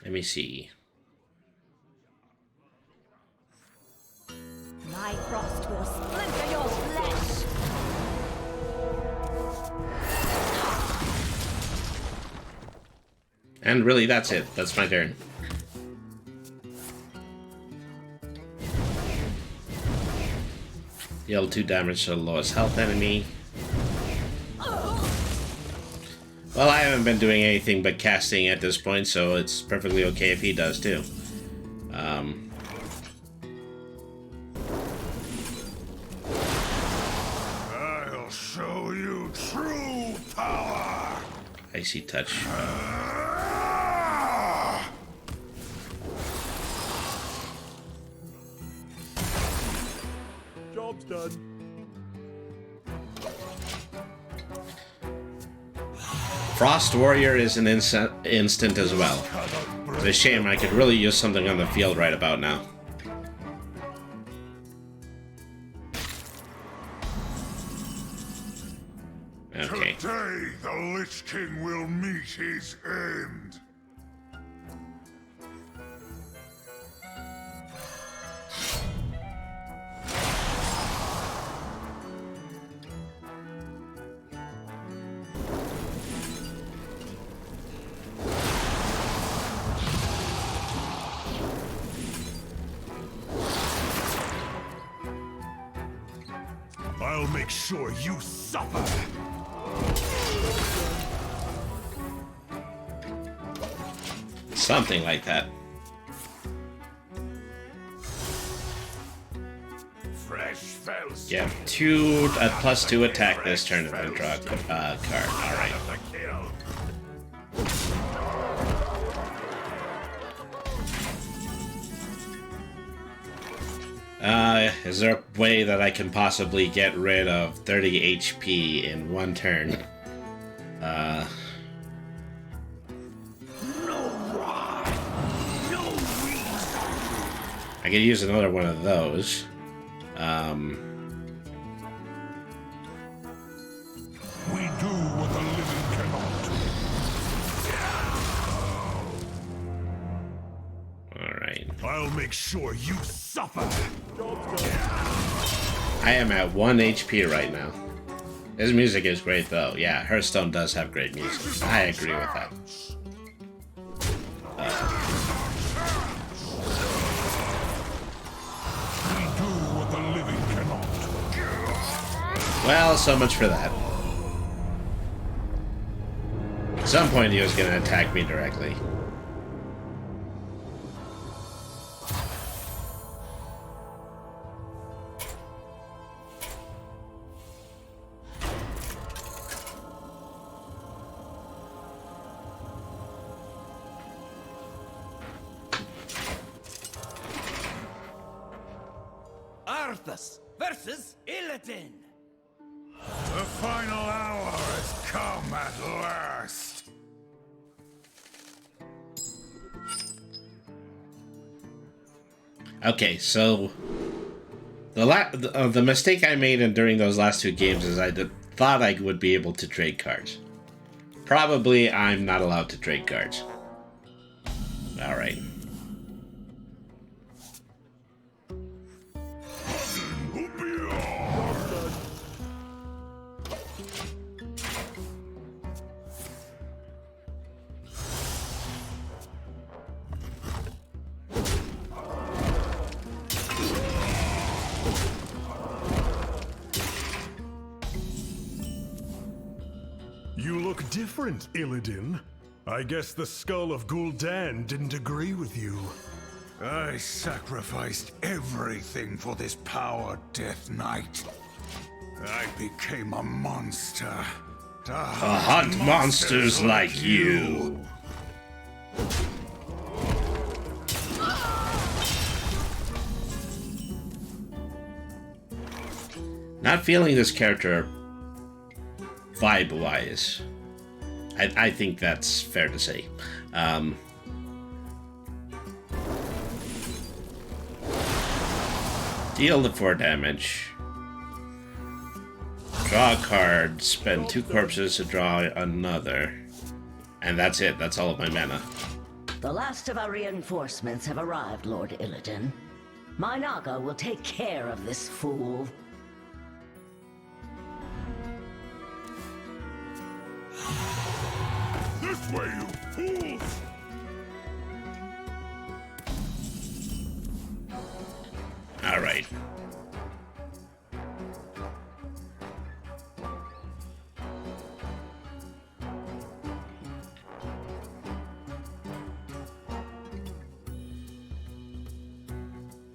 Let me see. My frost will splinter your flesh. And really, that's it. That's my turn. Deal 2 damage to the lowest health enemy. Well, I haven't been doing anything but casting at this point, so it's perfectly okay if he does too. I'll show you true power. Icy touch. Job's done. Frost Warrior is an instant as well. It's a shame, I could really use something on the field right about now. Okay. Today, the Lich King will meet his end. I'll make sure you suffer. Something like that. Fresh fells. Yeah, +2 attack this turn and then draw a card. Alright. Is there a way that I can possibly get rid of 30 HP in one turn? I could use another one of those. We do what the living cannot. Alright. I'll make sure you suffer. I am at 1 HP right now. His music is great though. Yeah, Hearthstone does have great music. I agree with that. We do what the living cannot. Well, so much for that. At some point he was gonna attack me directly. Arthas versus Illidan. The final hour has come at last. Okay, so the mistake I made during those last two games is I thought I would be able to trade cards. Probably I'm not allowed to trade cards. All right. You look different, Illidan. I guess the skull of Gul'dan didn't agree with you. I sacrificed everything for this power, Death Knight. I became a monster. To hunt monsters like you. Not feeling this character vibe-wise. I think that's fair to say. Deal the 4 damage. Draw a card, spend 2 corpses to draw another. And that's it, that's all of my mana. The last of our reinforcements have arrived, Lord Illidan. My Naga will take care of this fool. This way, you fools! Alright.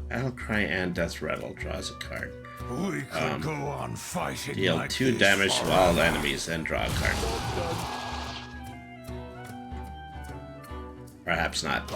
Battlecry and Death Rattle draws a card. We could go on fighting Deal like 2 this damage to forever. all enemies, then draw a card. Perhaps not.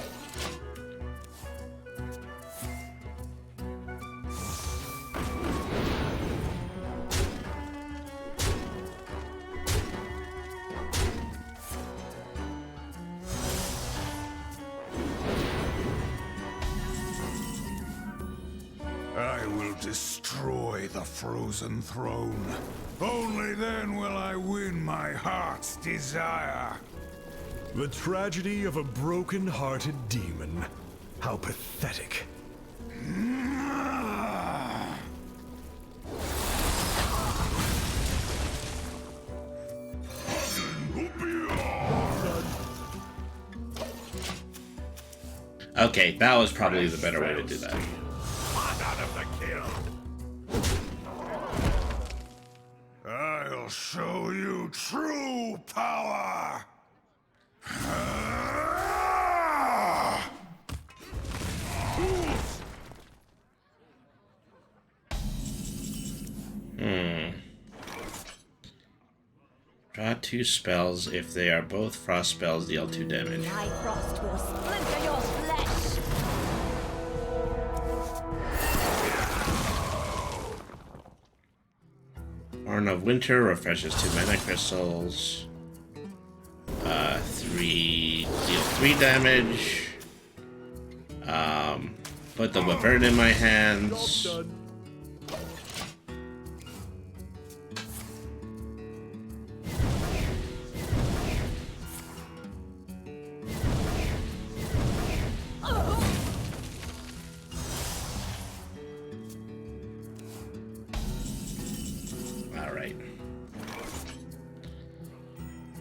I will destroy the frozen throne. Only then will I win my heart's desire. The tragedy of a broken-hearted demon. How pathetic. Okay, that was probably the better way to do that. Out of the kill. I'll show you true power. Draw 2 spells. If they are both frost spells, deal 2 damage. My frost will splinter your flesh. Horn of Winter refreshes 2 mana crystals. 3 damage. Put the Wyvern in my hands. Alright.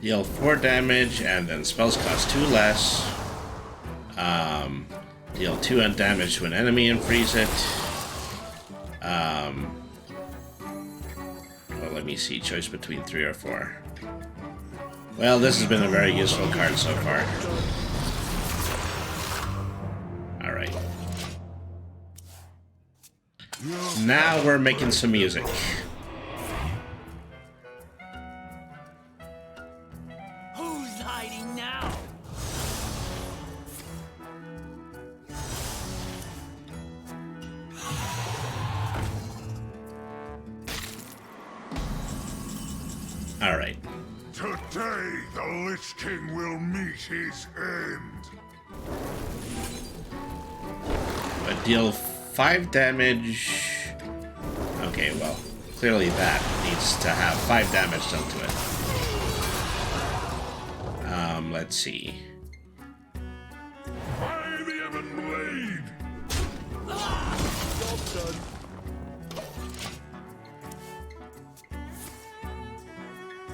Deal 4 damage, and then spells cost 2 less. Deal 2 damage to an enemy and freeze it. Well, let me see. Choice between 3 or 4. Well, this has been a very useful card so far. Alright. Now we're making some music. Who's hiding now? Alright. Today, the Lich King will meet his end. But deal 5 damage. Okay, well, clearly that needs to have 5 damage done to it. Let's see. By the Ebon Blade!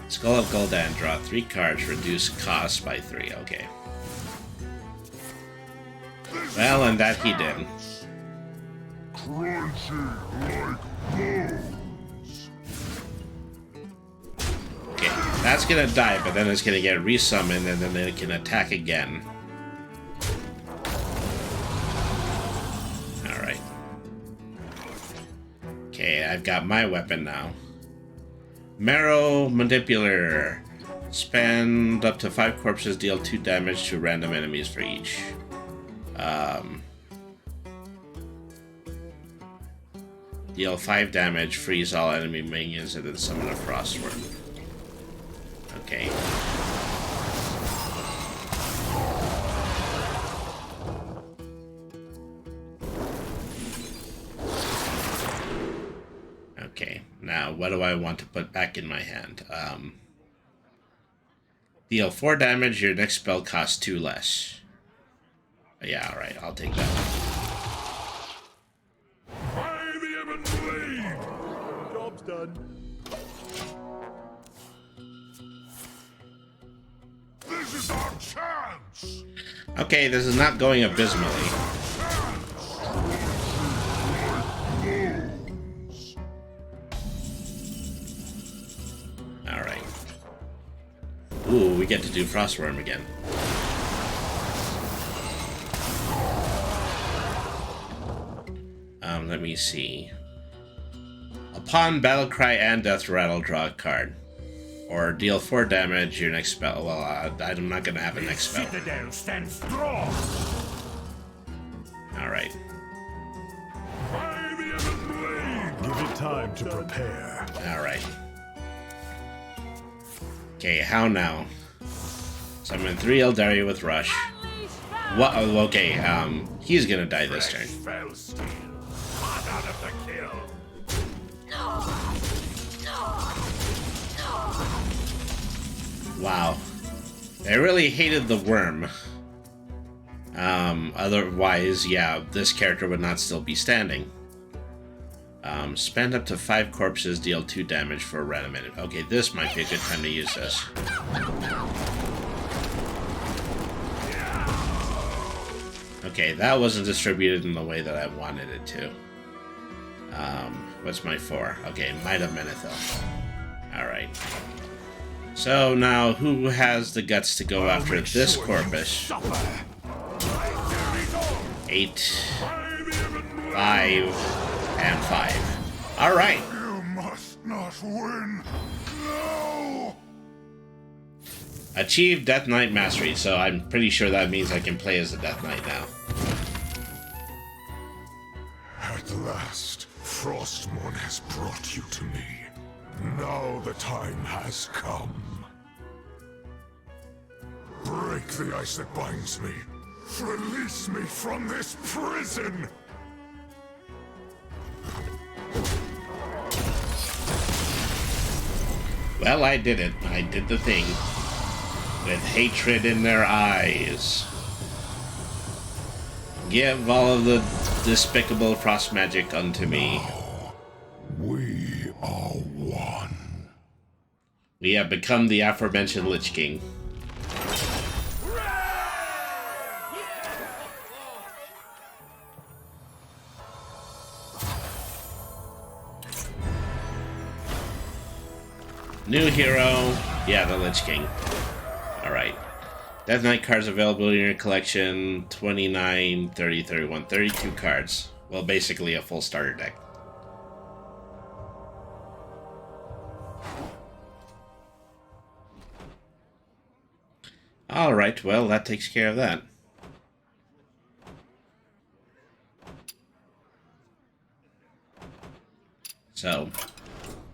Skull of Gul'dan, draw 3 cards, reduce cost by 3. Okay. Well, and that he did. Crunchy like bones. Okay, that's gonna die, but then it's gonna get resummoned, and then it can attack again. Alright. Okay, I've got my weapon now. Marrow Mandibular. Spend up to 5 corpses, deal 2 damage to random enemies for each. Deal 5 damage, freeze all enemy minions, and then summon a Frostworm. Okay. Okay, now what do I want to put back in my hand? Deal 4 damage, your next spell costs 2 less. Yeah, alright, I'll take that. By the Ebon Blade! Job's done. This is our chance! Okay, this is not going abysmally. Alright. Ooh, we get to do Frostworm again. Let me see. Upon Battlecry and Death Rattle, draw a card. Or deal 4 damage, your next spell. Well, I'm not gonna have a next spell. Citadel stands strong! Alright. By the Ebon Blade! Give it time to prepare. Alright. Okay, how now? Summon 3 Eldaria with Rush. What? Oh, okay, he's gonna die this turn. Fell steel. Hot out of the kill. Wow. They really hated the worm. Otherwise, yeah, this character would not still be standing. Spend up to 5 corpses, deal 2 damage for a random enemy. Okay, this might be a good time to use this. Okay, that wasn't distributed in the way that I wanted it to. What's my 4? Okay, Might of Menethil. Alright. So now, who has the guts to go after this corpus? 8, 5, and 5. Alright. You must not win. No! Achieve Death Knight Mastery, so I'm pretty sure that means I can play as the Death Knight now. At last, Frostmourne has brought you to me. Now the time has come. Break the ice that binds me. Release me from this prison! Well, I did it. I did the thing. With hatred in their eyes. Give all of the despicable frost magic unto me. We are one. We have become the aforementioned Lich King. New hero. Yeah, the Lich King. Alright. Death Knight cards available in your collection. 29, 30, 31. 32 cards. Well, basically a full starter deck. Alright, well, that takes care of that. So,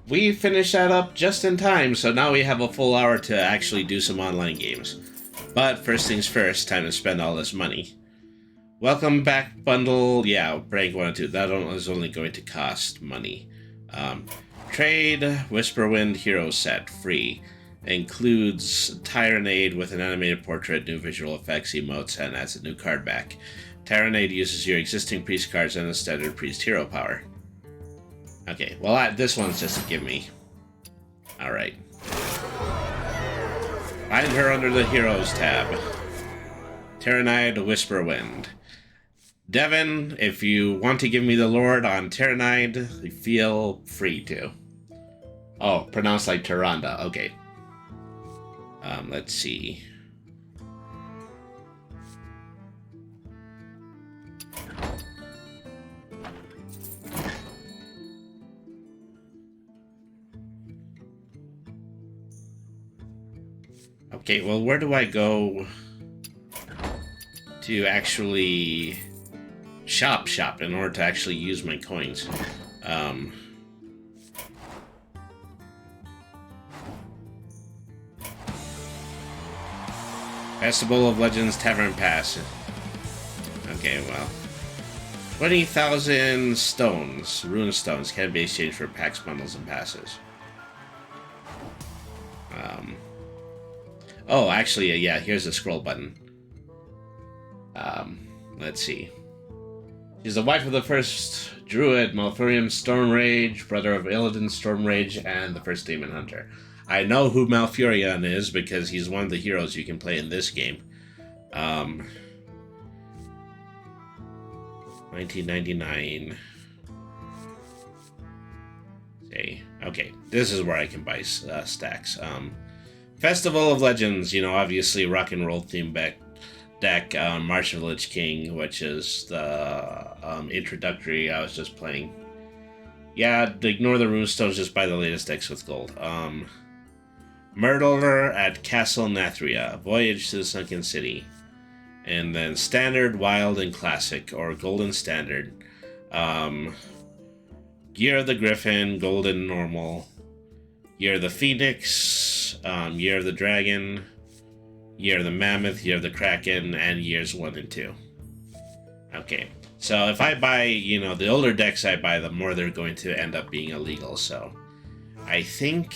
we finished that up just in time, so now we have a full hour to actually do some online games. But first things first, time to spend all this money. Welcome back bundle. Yeah, break 1 and 2. That is only going to cost money. Trade Whisperwind Hero Set, free. Includes Tyrannade with an animated portrait, new visual effects, emotes, and adds a new card back. Tyrannade uses your existing priest cards and a standard priest hero power. Okay, well this one's just a gimme. Alright. Find her under the Heroes tab. Tyrannide Whisperwind. Devin, if you want to give me the Lord on Tyrannide, feel free to. Oh, pronounced like Tyrande. Okay. Let's see. Okay, well, where do I go to actually shop in order to actually use my coins? Festival of Legends Tavern Pass. Okay, well. 20,000 stones, rune stones, can be exchanged for packs, bundles, and passes. Oh, actually, yeah, here's the scroll button. Let's see. She's the wife of the first druid, Malfurion Stormrage, brother of Illidan Stormrage, and the first demon hunter. I know who Malfurion is because he's one of the heroes you can play in this game. 1999. Okay, this is where I can buy stacks. Festival of Legends, you know, obviously rock and roll theme deck, March of the Lich King, which is the introductory I was just playing. Yeah, ignore the runestones, just buy the latest decks with gold. Myrtler at Castle Nathria, Voyage to the Sunken City. And then Standard, Wild, and Classic, or Golden Standard. Year of the Griffin, Golden Normal. Year of the Phoenix, Year of the Dragon, Year of the Mammoth, Year of the Kraken, and Years 1 and 2. Okay, so if I buy, you know, the older decks I buy, the more they're going to end up being illegal, so I think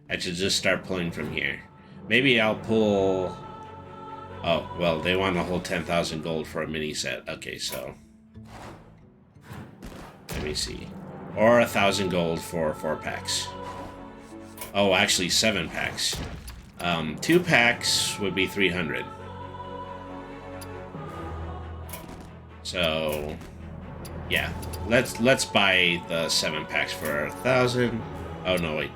I should just start pulling from here. Maybe I'll pull... Oh, well, they want a whole 10,000 gold for a mini set. Okay, so... Let me see. Or 1,000 gold for 4 packs. Oh, actually 7 packs. 2 packs would be 300. So, yeah, let's buy the 7 packs for 1,000. Oh no, wait.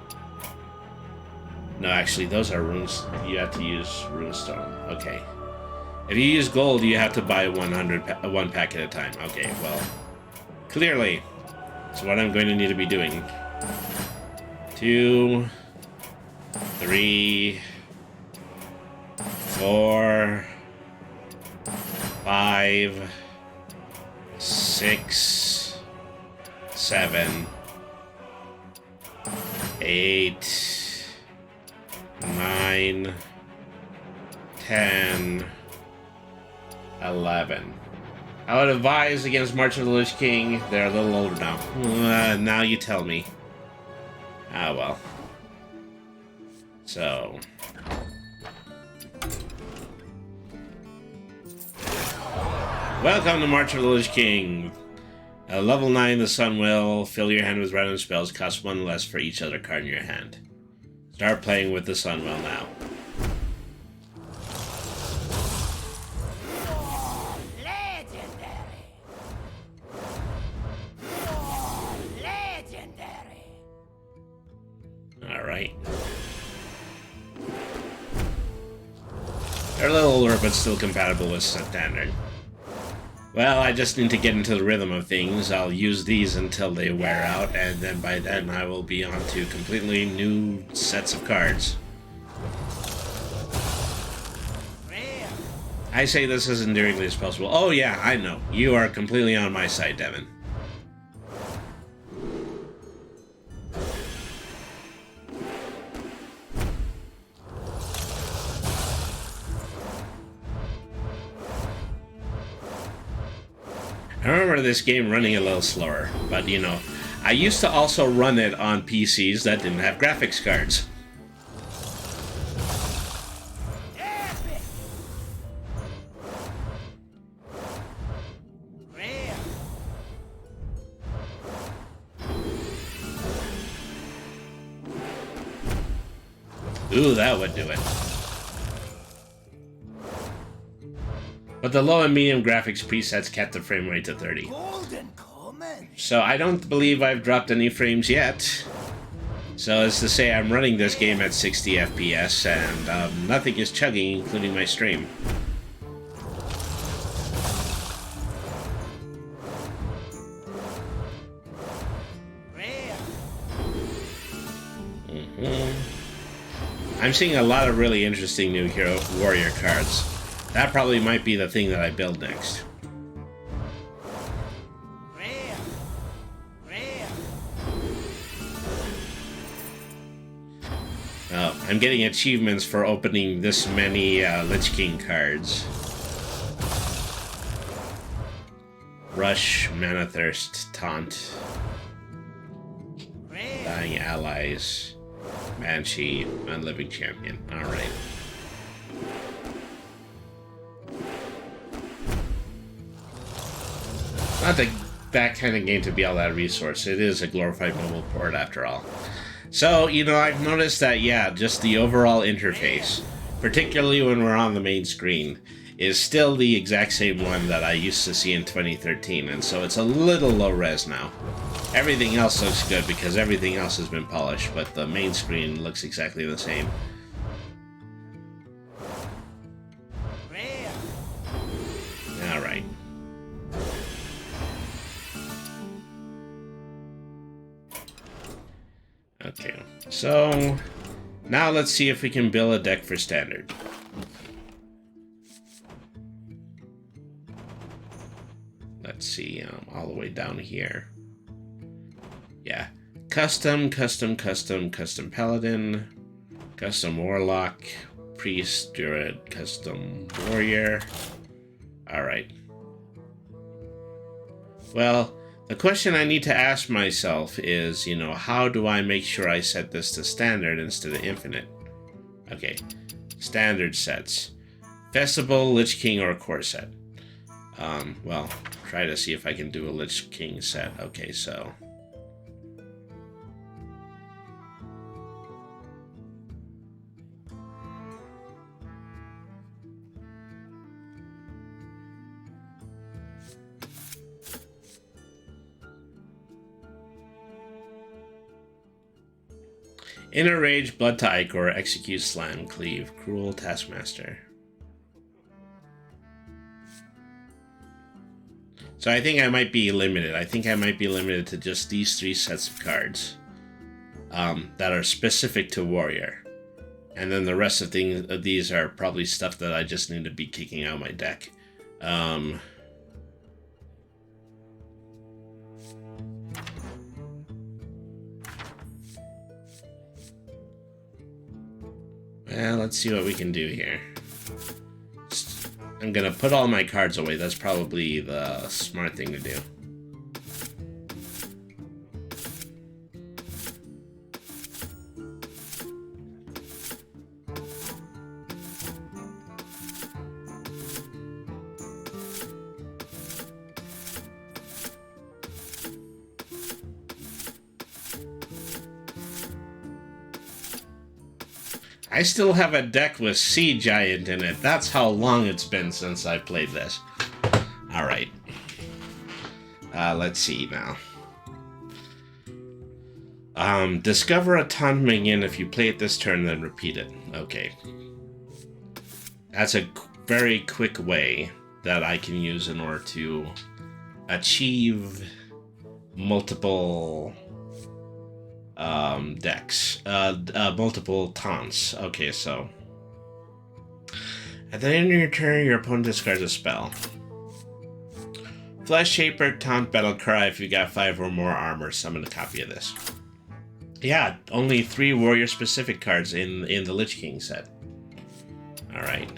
No, actually, those are runes. You have to use runestone. Okay. If you use gold, you have to buy 1 pack at a time. Okay, well, clearly, that's what I'm going to need to be doing. 2, 3, 4, 5, 6, 7, 8, 9, 10, 11. I would advise against March of the Lich King. They're a little older now. Now you tell me. Ah, well. So... Welcome to March of the Lich King. Level 9, the Sunwell. Fill your hand with random spells. Cost 1 less for each other card in your hand. Start playing with the Sunwell now. Alright. They're a little older, but still compatible with standard. Well, I just need to get into the rhythm of things. I'll use these until they wear out, and then by then I will be on to completely new sets of cards. I say this as endearingly as possible. Oh yeah, I know. You are completely on my side, Devin. I remember this game running a little slower, but you know, I used to also run it on PCs that didn't have graphics cards. Ooh, that would do it. But the low and medium graphics presets kept the frame rate to 30. So I don't believe I've dropped any frames yet. So as to say, I'm running this game at 60 FPS and nothing is chugging, including my stream. I'm seeing a lot of really interesting new hero warrior cards. That probably might be the thing that I build next. Oh, I'm getting achievements for opening this many Lich King cards. Rush, Mana Thirst, Taunt, Dying Allies, Banshee, Unliving Champion. Alright. Not that kind of game to be all that resource. It is a glorified mobile port after all. So, you know, I've noticed that, yeah, just the overall interface, particularly when we're on the main screen, is still the exact same one that I used to see in 2013, and so it's a little low res now. Everything else looks good because everything else has been polished, but the main screen looks exactly the same. Alright. Okay, so now let's see if we can build a deck for standard. Let's see, all the way down here. Yeah, custom paladin, custom warlock, priest, druid, custom warrior. Alright. Well, the question I need to ask myself is, you know, how do I make sure I set this to standard instead of infinite? Okay, standard sets. Festival, Lich King, or core set. Well, try to see if I can do a Lich King set. Okay, so... Inner Rage, Blood to Ichor, Execute, Slam, Cleave, Cruel, Taskmaster. So I think I might be limited. I think I might be limited to just these 3 sets of cards that are specific to Warrior. And then the rest of these are probably stuff that I just need to be kicking out of my deck. Well, let's see what we can do here. I'm gonna put all my cards away. That's probably the smart thing to do. I still have a deck with Sea Giant in it. That's how long it's been since I played this. Alright. Let's see now. Discover a taunt minion. If you play it this turn, then repeat it. Okay. That's a very quick way that I can use in order to achieve multiple... decks. Multiple taunts. Okay, so... At the end of your turn, your opponent discards a spell. Flesh Shaper, Taunt, Battle Cry. If you got 5 or more armor, summon a copy of this. Yeah, only 3 warrior-specific cards in the Lich King set. Alright.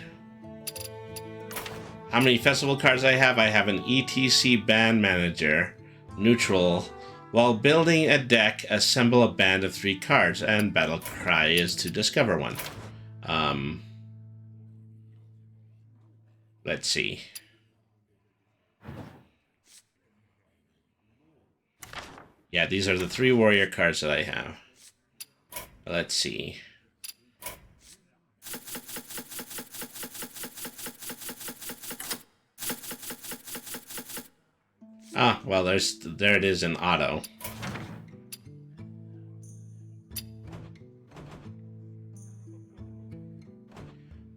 How many festival cards I have? I have an ETC band manager, neutral. While building a deck, assemble a band of 3 cards, and battle cry is to discover one. Let's see. Yeah, these are the 3 warrior cards that I have. Let's see. Ah, well, there it is in auto.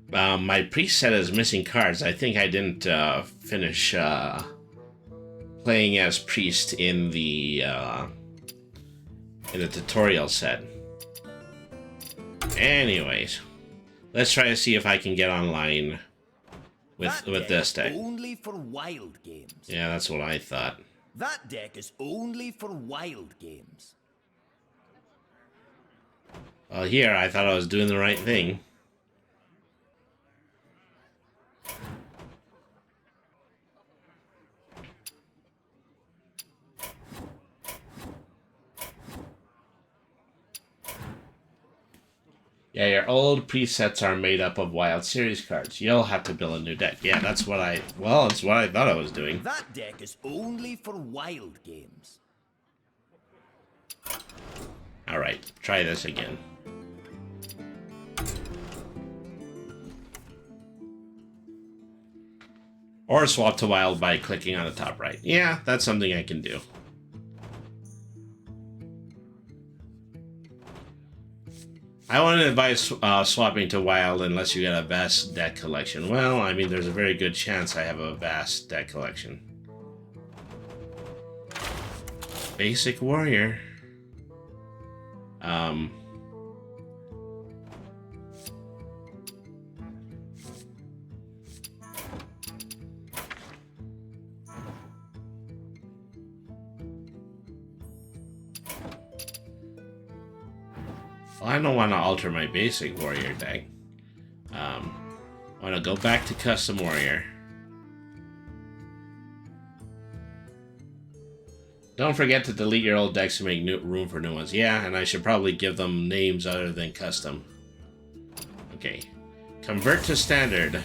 My preset is missing cards. I think I didn't finish playing as priest in the tutorial set. Anyways, let's try to see if I can get online with this deck. Only for wild games. Yeah, that's what I thought. That deck is only for wild games. Well, here I thought I was doing the right thing. Yeah, your old presets are made up of Wild Series cards. You'll have to build a new deck. Yeah, that's what I thought I was doing. That deck is only for wild games. Alright, try this again. Or swap to wild by clicking on the top right. Yeah, that's something I can do. I wouldn't advise swapping to wild unless you got a vast deck collection. Well, I mean, there's a very good chance I have a vast deck collection. Basic warrior. Well, I don't want to alter my basic warrior deck. I want to go back to custom warrior. Don't forget to delete your old decks to make room for new ones. Yeah, and I should probably give them names other than custom. Okay. Convert to standard.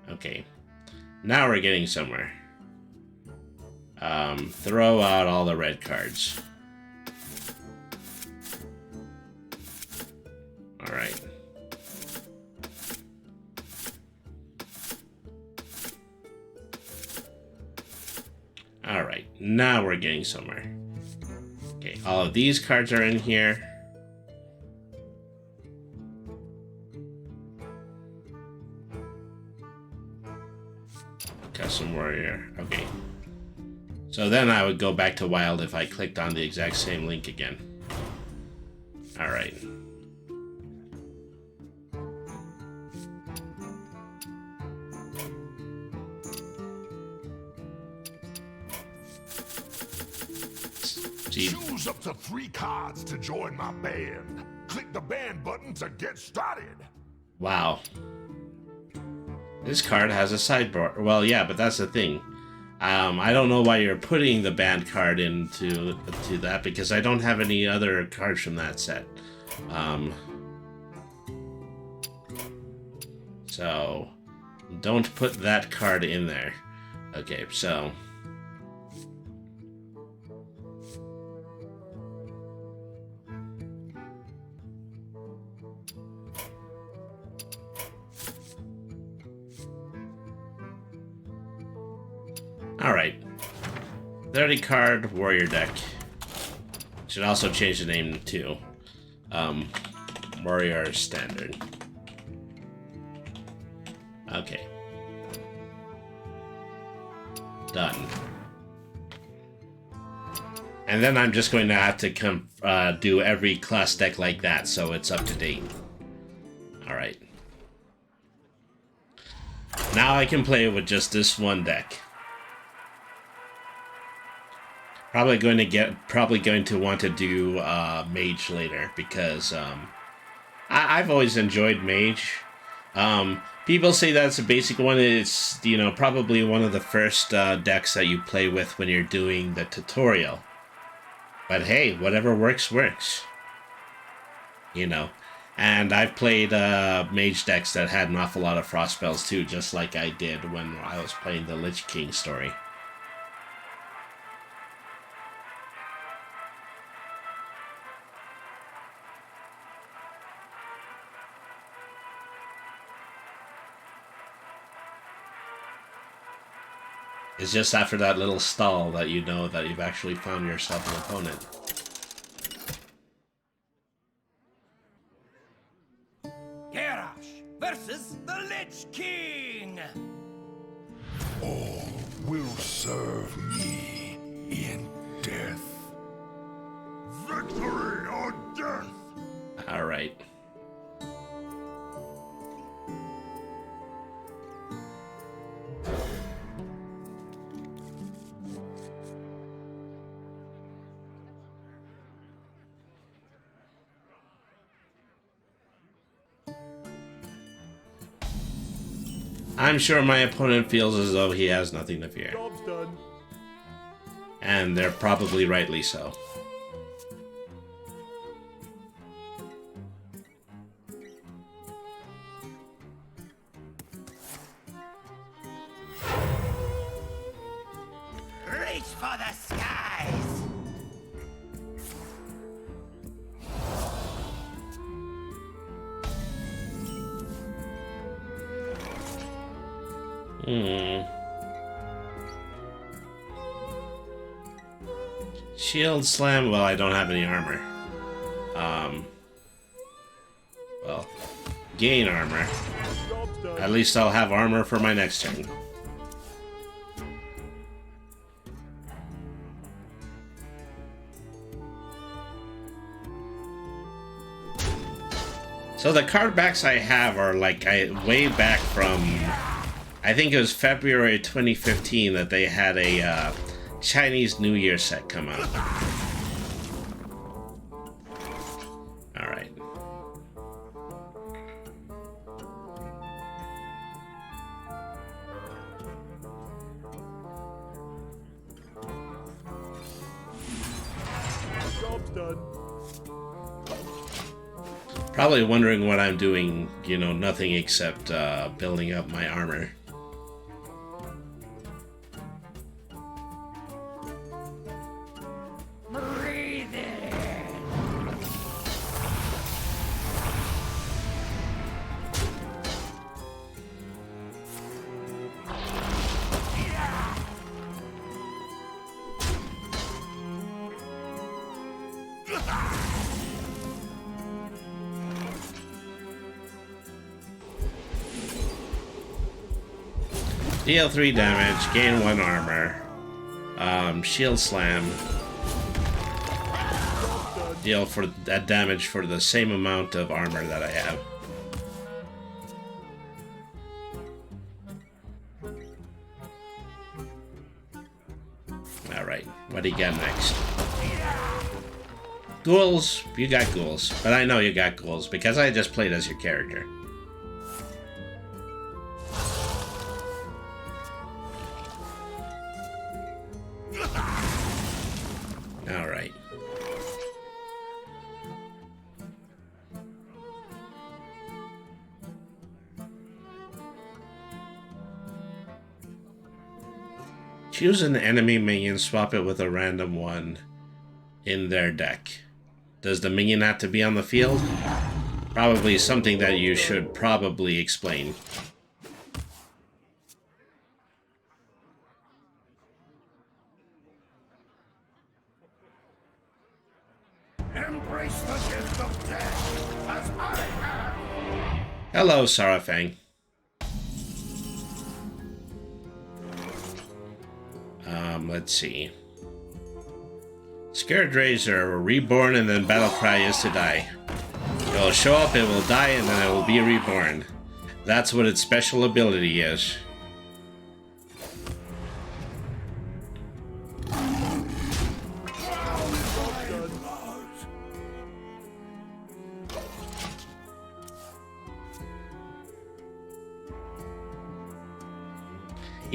Okay. Now we're getting somewhere. Throw out all the red cards. Alright. Alright, now we're getting somewhere. Okay, all of these cards are in here. Custom warrior, okay. So then I would go back to wild if I clicked on the exact same link again. Alright. Choose up to 3 cards to join my band. Click the band button to get started. Wow. This card has a sideboard. Well, yeah, but that's the thing. I don't know why you're putting the band card into that, because I don't have any other cards from that set. So, don't put that card in there. Okay, so... Alright. 30 card warrior deck. Should also change the name to Warrior Standard. Okay. Done. And then I'm just going to have to do every class deck like that, so it's up to date. Alright. Now I can play with just this one deck. Probably going to want to do Mage later, because I've always enjoyed Mage. People say that's a basic one. It's, you know, probably one of the first decks that you play with when you're doing the tutorial. But hey, whatever works, works. You know. And I've played mage decks that had an awful lot of frost spells too, just like I did when I was playing the Lich King story. It's just after that little stall that you know that you've actually found yourself an opponent. Garrosh versus the Lich King! All will serve me in death. Victory or death! Alright. I'm sure my opponent feels as though he has nothing to fear. Job's done. And they're probably rightly so. Reach for the skies! Shield slam, well, I don't have any armor. Well, gain armor. Job's done. At least I'll have armor for my next turn. So the card backs I have are like way back from, I think it was February 2015 that they had a Chinese New Year set come out. Alright. Job's done. Probably wondering what I'm doing, you know, nothing except building up my armor. Breathe in! Deal 3 damage, gain 1 armor. Shield slam. Deal for that damage for the same amount of armor that I have. Alright, what do you got next? Ghouls? You got ghouls. But I know you got ghouls because I just played as your character. Alright. Choose an enemy minion, swap it with a random one in their deck. Does the minion have to be on the field? Probably something that you should probably explain. Embrace the gift of death, as I have! Hello, Sarafang. Let's see. Scared Razor, reborn and then battle cry is to die. It will show up, it will die, and then it will be reborn. That's what its special ability is.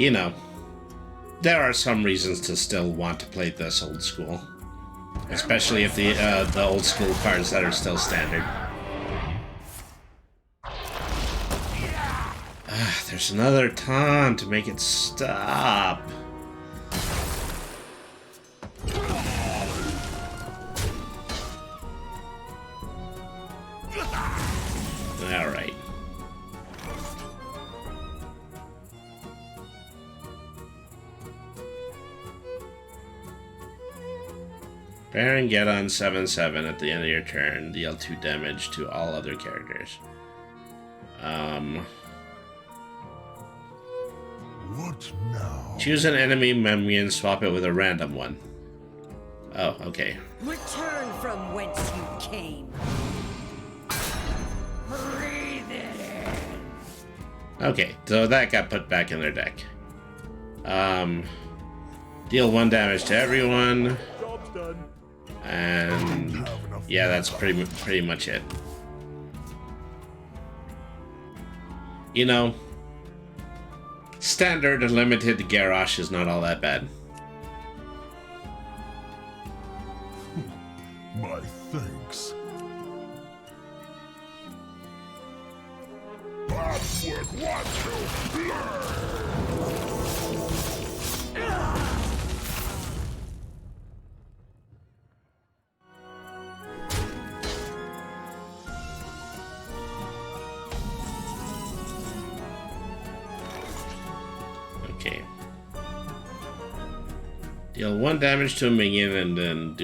you know, there are some reasons to still want to play this old school. Especially if the old school cards that are still standard. There's another taunt to make it stop. Alright. Baron get on 7/7 at the end of your turn. Deal 2 damage to all other characters. What now? Choose an enemy memory and swap it with a random one. Oh, okay. Return from whence you came. Breathe it in. Okay, so that got put back in their deck. Deal 1 damage to everyone. Job's done. And yeah, that's pretty much it. You know, standard limited Garrosh is not all that bad. My thanks. Bad work, watch you learn! Okay. Deal 1 damage to a minion and then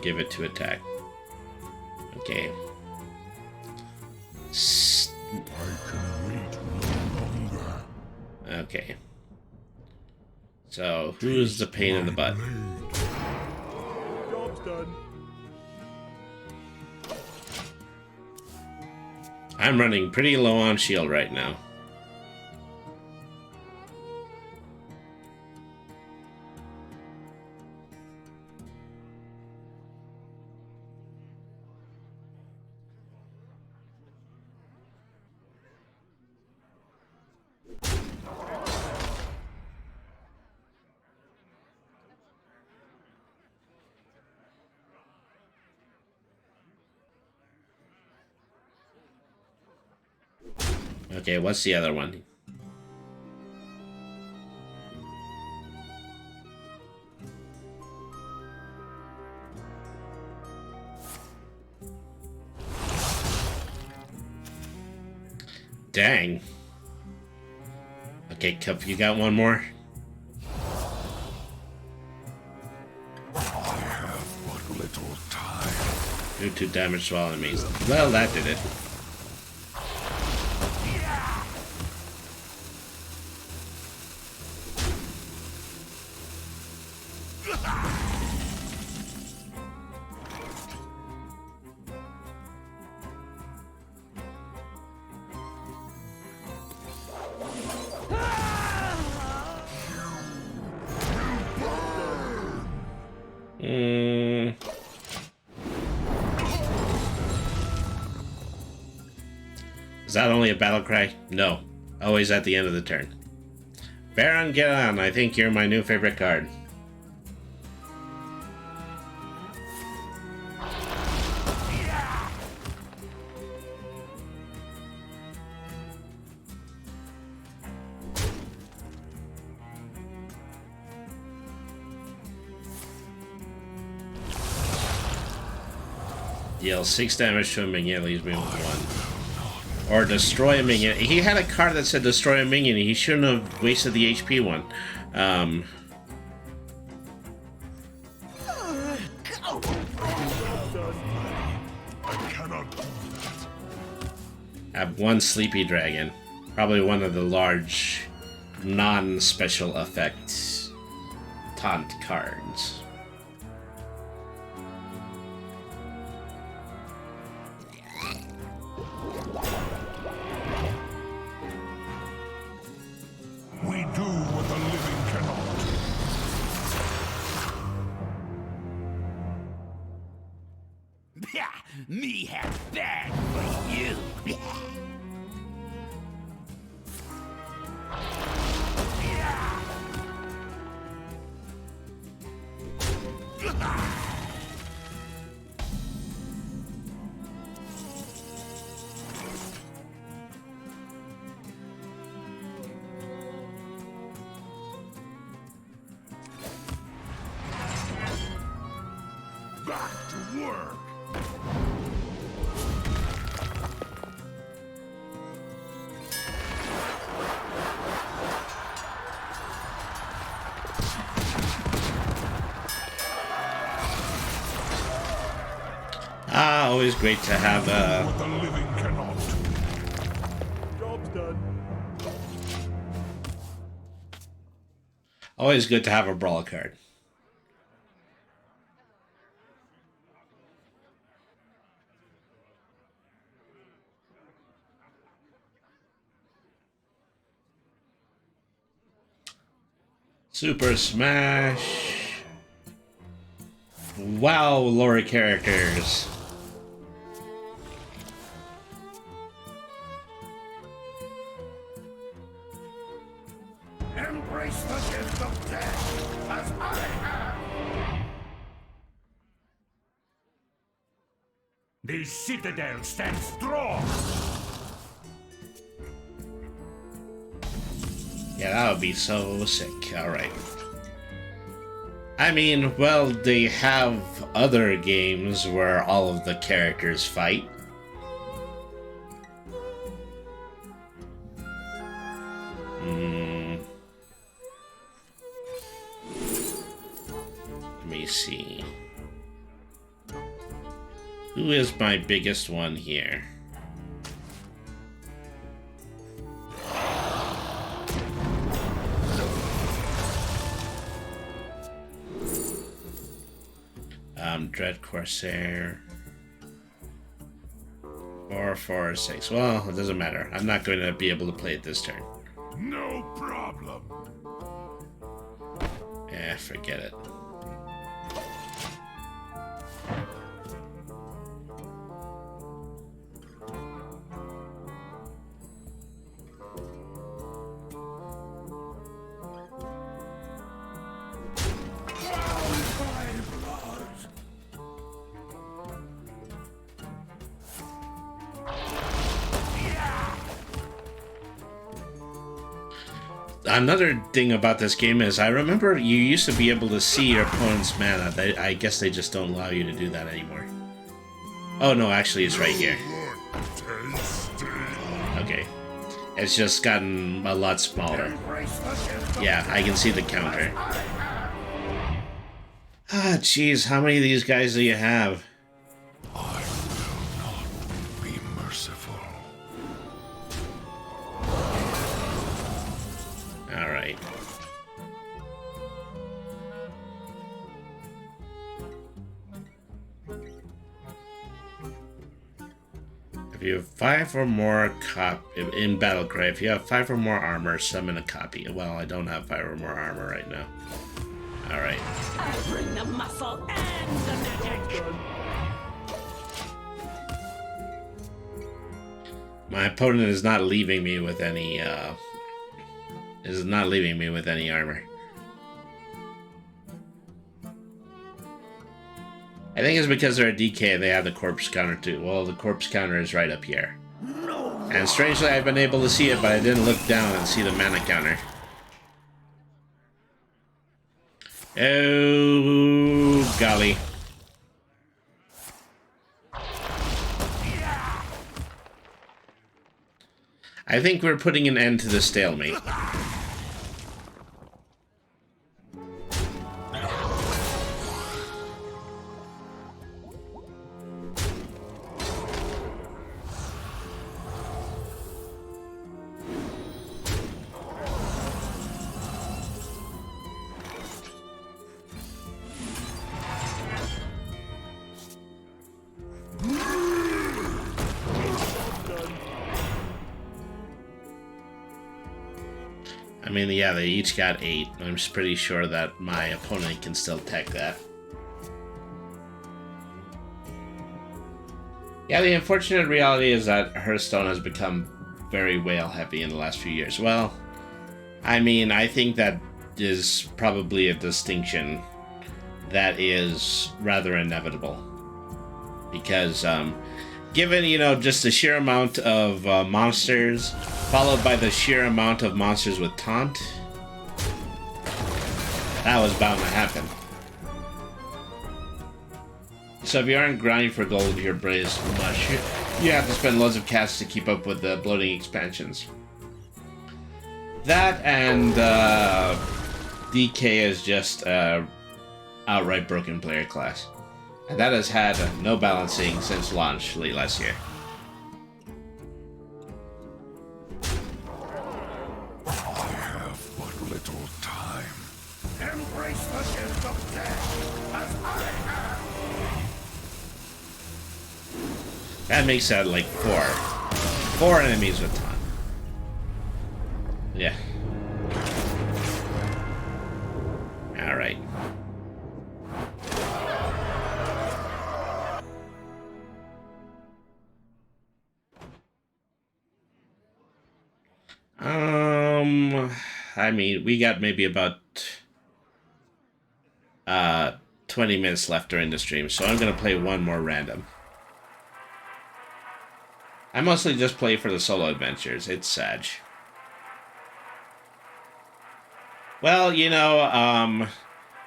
give it to attack. Okay. I can wait no longer. Okay. So, who's the pain in the butt? Job's done. I'm running pretty low on shield right now. Okay, what's the other one? Dang. Okay, Cup, you got one more? I have but little time. Do 2 damage to all enemies. Well, that did it. Is that only a battle cry? No. Always at the end of the turn. Baron, get on. I think you're my new favorite card. Deal 6 damage to a minion, leaves me with 1. Or destroy a minion. He had a card that said destroy a minion. He shouldn't have wasted the HP one. I cannot do that. I have 1 Sleepy Dragon. Probably one of the large non-special effect taunt cards. We do what the living cannot. Me have bad for you. Back to work. Always great to have What the living cannot. Job's done. always good to have a brawl card. Super Smash. Wow, lore characters. Embrace the gift of death, as I have. The citadel stands strong. Yeah, that would be so sick. Alright. I mean, well, they have other games where all of the characters fight. Let me see. Who is my biggest one here? Dread Corsair. 4, 4, 6. Well, it doesn't matter. I'm not going to be able to play it this turn. No problem. Eh, forget it. Another thing about this game is I remember you used to be able to see your opponent's mana. I guess they just don't allow you to do that anymore. Oh no, actually it's right here. Okay. It's just gotten a lot smaller. Yeah, I can see the counter. Ah, jeez, how many of these guys do you have? I will not be merciful. Alright. If you have 5 or more in Battlecry, if you have 5 or more armor, summon a copy. Well, I don't have 5 or more armor right now. Alright. I bring the muscle and the magic. My opponent is not leaving me with any armor. I think it's because they're a DK and they have the corpse counter too. Well, the corpse counter is right up here. And strangely, I've been able to see it, but I didn't look down and see the mana counter. Oh, golly. I think we're putting an end to the stalemate. I mean, yeah, they each got 8. I'm just pretty sure that my opponent can still tech that. Yeah, the unfortunate reality is that Hearthstone has become very whale heavy in the last few years. Well, I mean, I think that is probably a distinction that is rather inevitable. Because, given, you know, just the sheer amount of monsters, followed by the sheer amount of monsters with taunt, that was bound to happen. So if you aren't grinding for gold with your brace much, you have to spend loads of cash to keep up with the bloating expansions. That and DK is just outright broken player class. And that has had no balancing since launch late last year. I have but little time. Embrace the gift of death as I have. That makes that like four enemies with taunt. Yeah. Alright. I mean, we got maybe about 20 minutes left during the stream, so I'm gonna play one more random. I mostly just play for the solo adventures. It's Sag. Well, you know,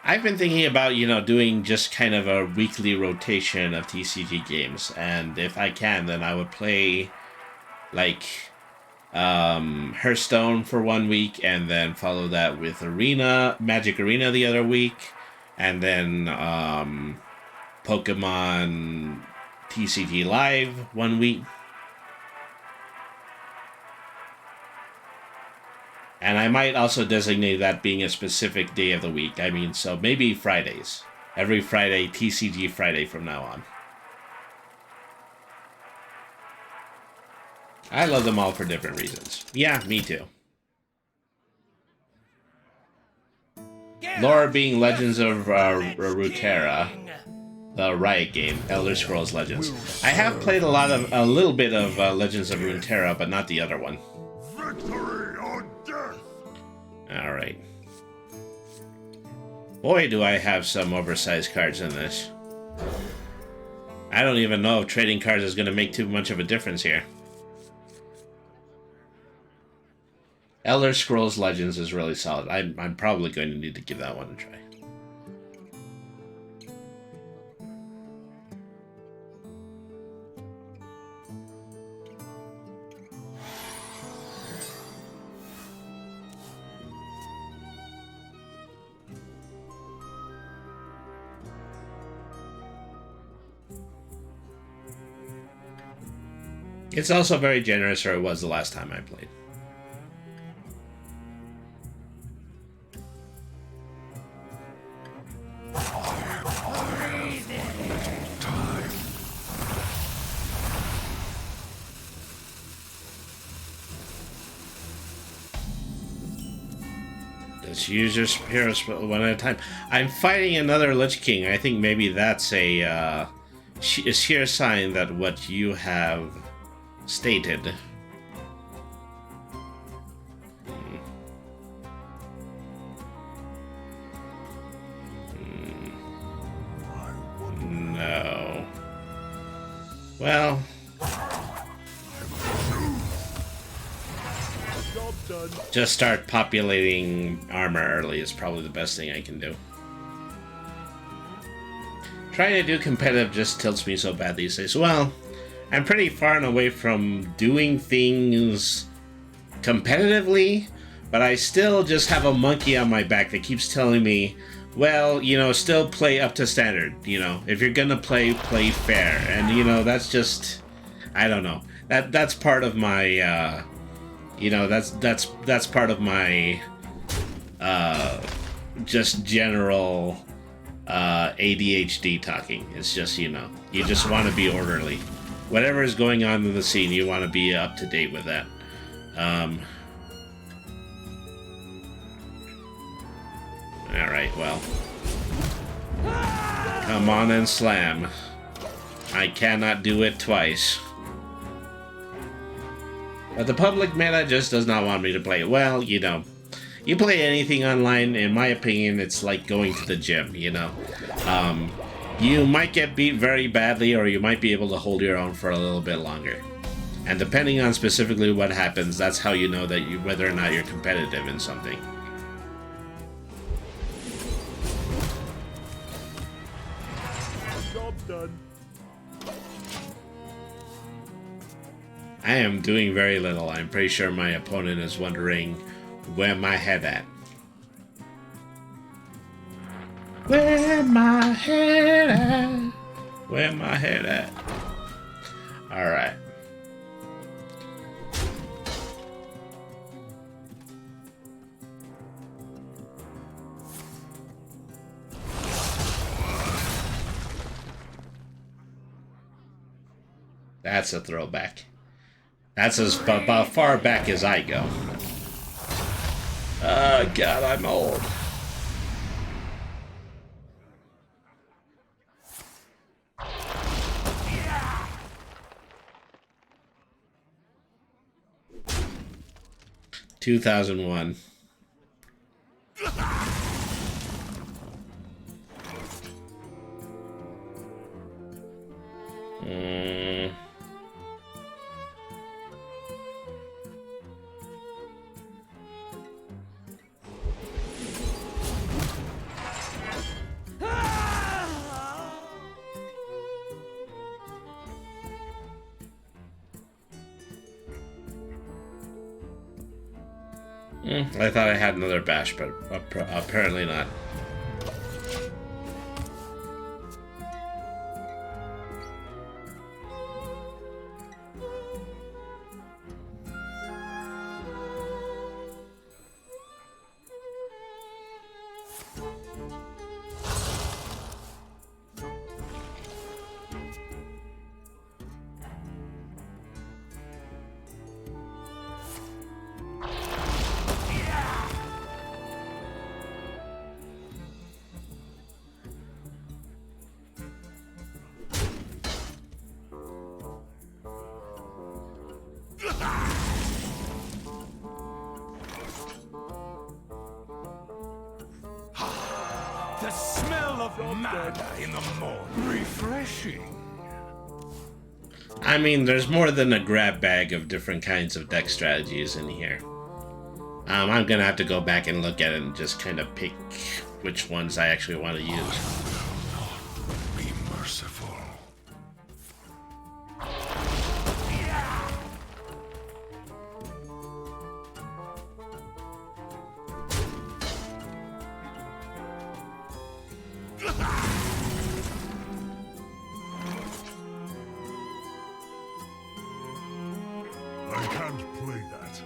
I've been thinking about, you know, doing just kind of a weekly rotation of TCG games, and if I can, then I would play, like, Hearthstone for 1 week, and then follow that with Magic Arena the other week, and then, Pokemon TCG Live 1 week. And I might also designate that being a specific day of the week. I mean, so maybe Fridays. Every Friday, TCG Friday from now on. I love them all for different reasons. Yeah, me too. Lore being Legends of Runeterra, the Riot game, Elder Scrolls Legends. I have played a little bit of Legends of Runeterra, but not the other one. Victory or death! Alright. Boy, do I have some oversized cards in this. I don't even know if trading cards is going to make too much of a difference here. Elder Scrolls Legends is really solid. I'm probably going to need to give that one a try. It's also very generous, or it was the last time I played. Just use your hero spell one at a time. I'm fighting another Lich King. I think maybe that's a sheer sign that what you have stated. No. Well, just start populating armor early is probably the best thing I can do. Trying to do competitive just tilts me so bad these days. Well, I'm pretty far and away from doing things competitively, but I still just have a monkey on my back that keeps telling me, well, you know, still play up to standard. You know, if you're gonna play fair. And, you know, that's just, I don't know. That's part of my, you know, that's part of my, just general, ADHD talking. It's just, you know, you just want to be orderly. Whatever is going on in the scene, you want to be up to date with that. Alright, well. Come on and slam. I cannot do it twice. But the public meta just does not want me to play it. Well, you know, You play anything online, in my opinion, it's like going to the gym, you know? You might get beat very badly, or you might be able to hold your own for a little bit longer. And depending on specifically what happens, that's how you know that whether or not you're competitive in something. Job's done. I am doing very little. I'm pretty sure my opponent is wondering where my head at. Where my head at? Where my head at? Alright. That's a throwback. That's as about far back as I go. Oh God, I'm old. Yeah. 2001. I thought I had another bash, but apparently not. The smell of mana in the morning. Refreshing. I mean, there's more than a grab bag of different kinds of deck strategies in here. I'm gonna have to go back and look at it and just kind of pick which ones I actually want to use. Be merciful. I can't play that.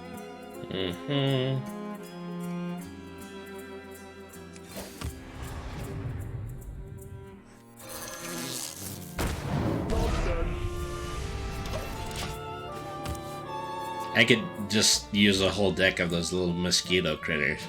I could just use a whole deck of those little mosquito critters.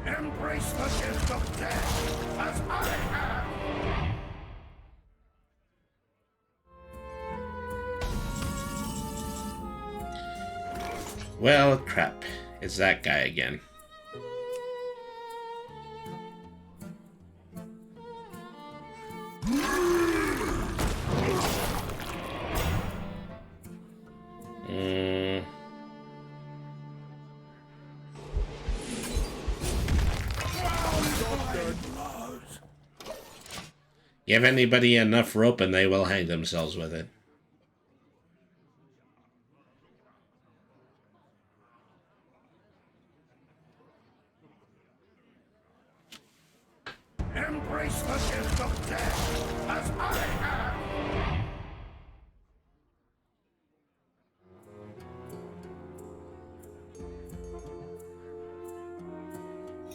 Embrace the gift of death, as I have. Well, crap. It's that guy again. Give anybody enough rope and they will hang themselves with it. Embrace the gift of death, as I have.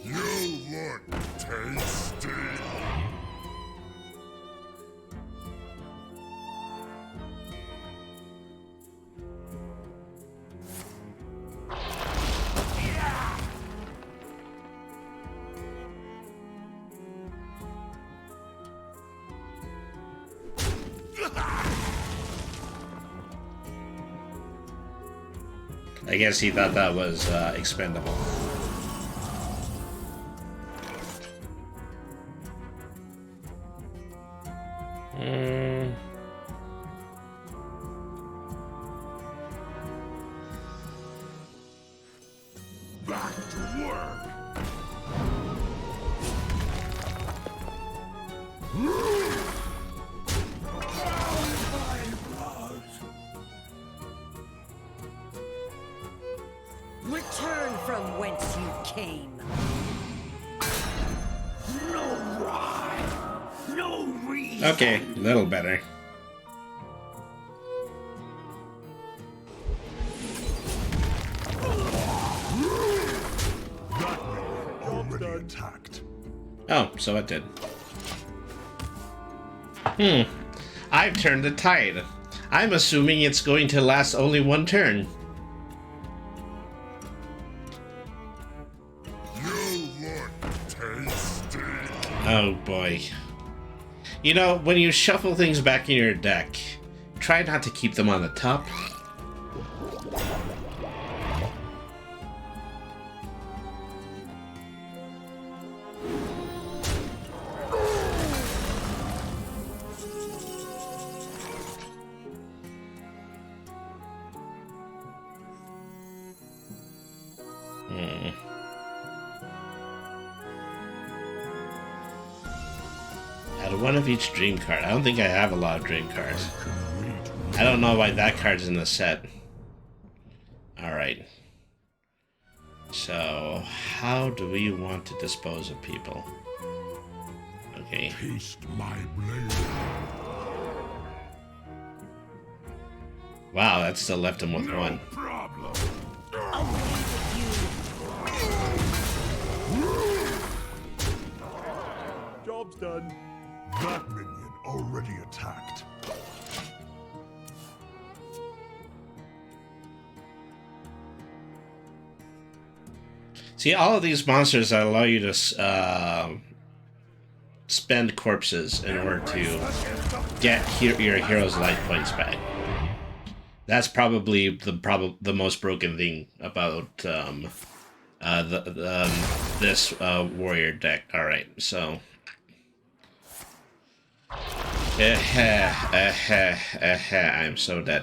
You look tasty. I guess he thought that was expendable. Back to work. Return from whence you came. No rhyme, no reason. Okay, a little better. That minion already attacked. Oh, so it did. I've turned the tide. I'm assuming it's going to last only one turn. You look tasty. Oh boy. You know, when you shuffle things back in your deck, try not to keep them on the top. Add one of each dream card. I don't think I have a lot of dream cards. I don't know why that card's in the set. Alright. So, how do we want to dispose of people? Okay. Taste my blade. Wow, that still left him with one. Problem. Job's done. That minion already attacked. See, all of these monsters that allow you to spend corpses in order to get your hero's life points back. That's probably the most broken thing about this warrior deck. All right, so. I'm so dead.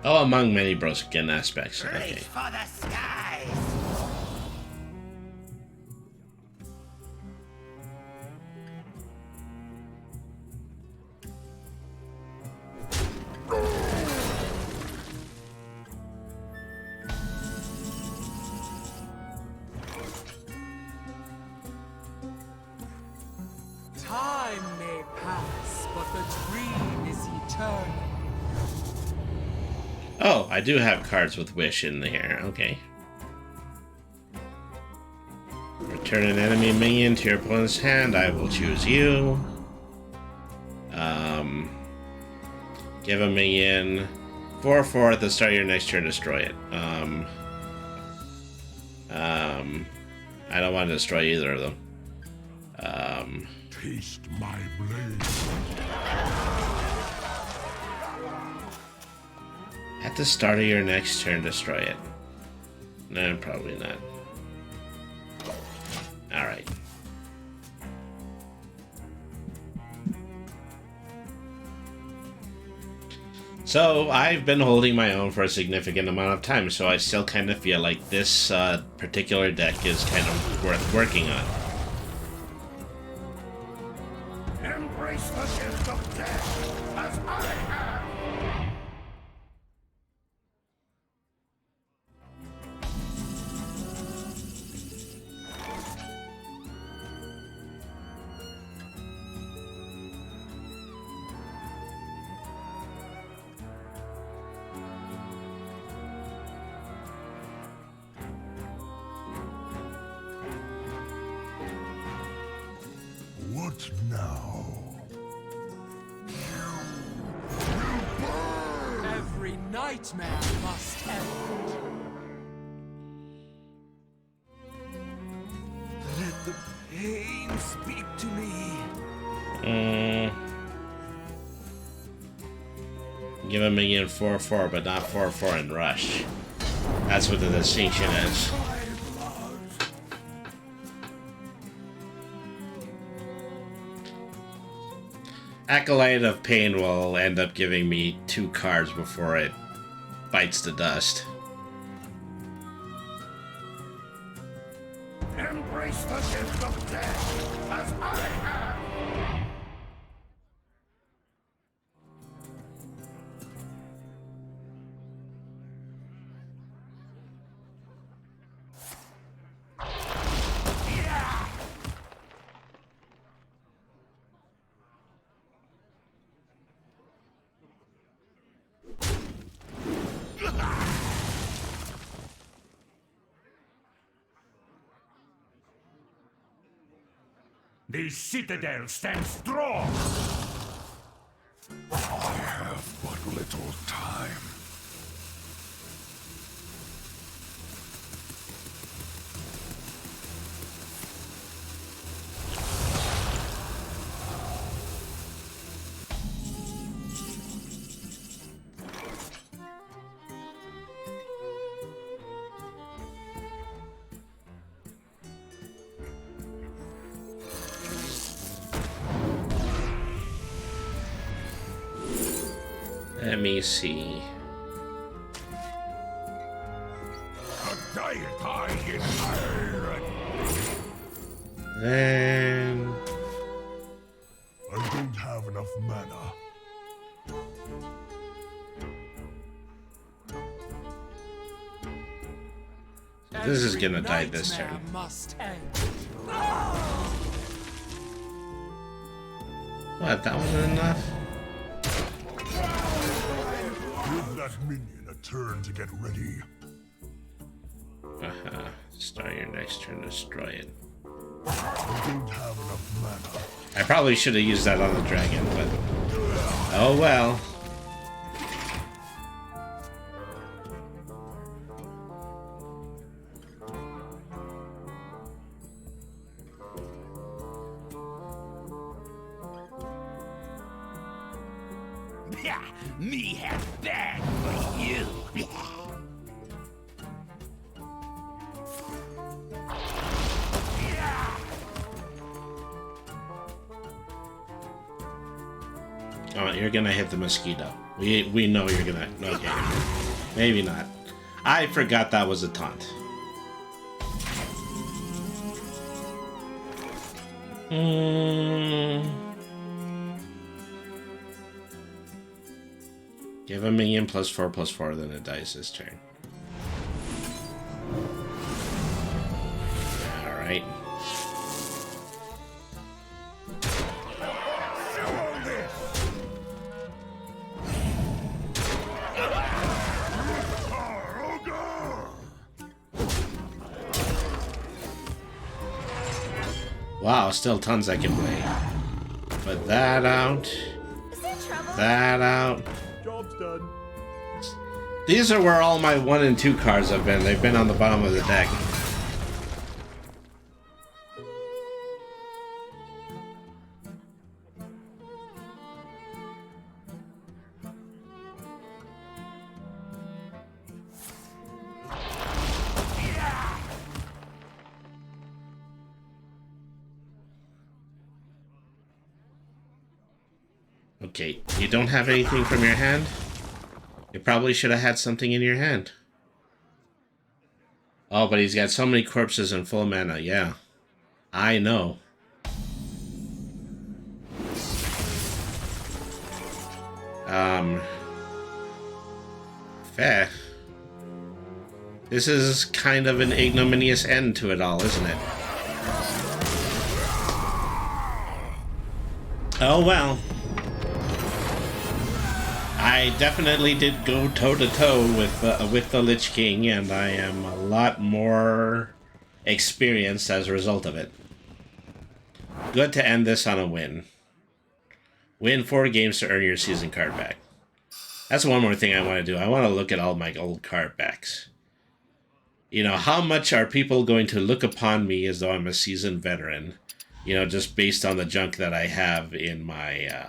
Oh, among many broken aspects. Okay. For the skies. Time may pass, but the dream is eternal. Oh, I do have cards with Wish in here. Okay. Return an enemy minion to your opponent's hand. I will choose you. Give a minion 4/4 at the start of your next turn. Destroy it. I don't want to destroy either of them. Taste my blade. At the start of your next turn, destroy it. No, probably not. Alright. So, I've been holding my own for a significant amount of time, so I still kind of feel like this particular deck is kind of worth working on. Embrace the gift of death, as I have. What now? Every nightmare must end. Let the pain speak to me. Give a minion 4/4, but not 4/4 in rush. That's what the distinction is. Acolyte of Pain will end up giving me 2 cards before it bites the dust. Embrace the gift of death, as I have. The citadel stands strong! I have but little time. Let me see. A deity in iron! Then I don't have enough mana. this is gonna die this turn. Must end. What? That wasn't enough? Give that minion a turn to get ready. Start your next turn, destroy it. I don't have enough mana. I probably should have used that on the dragon, but oh well. Me have bad for you. Oh, you're gonna hit the mosquito. We know you're gonna. Okay, maybe not. I forgot that was a taunt. Give a minion +4/+4, then it dies this turn. Alright. Wow, still tons I can play. Put that out. That out. Job's done. These are where all my 1 and 2 cards have been. They've been on the bottom of the deck. Okay, you don't have anything from your hand? You probably should have had something in your hand. Oh, but he's got so many corpses and full mana, yeah. I know. Fair. This is kind of an ignominious end to it all, isn't it? Oh well. I definitely did go toe-to-toe with the Lich King, and I am a lot more experienced as a result of it. Good to end this on a win. Win 4 games to earn your season card back. That's one more thing I want to do. I want to look at all my old card backs. You know, how much are people going to look upon me as though I'm a seasoned veteran? You know, just based on the junk that I have in my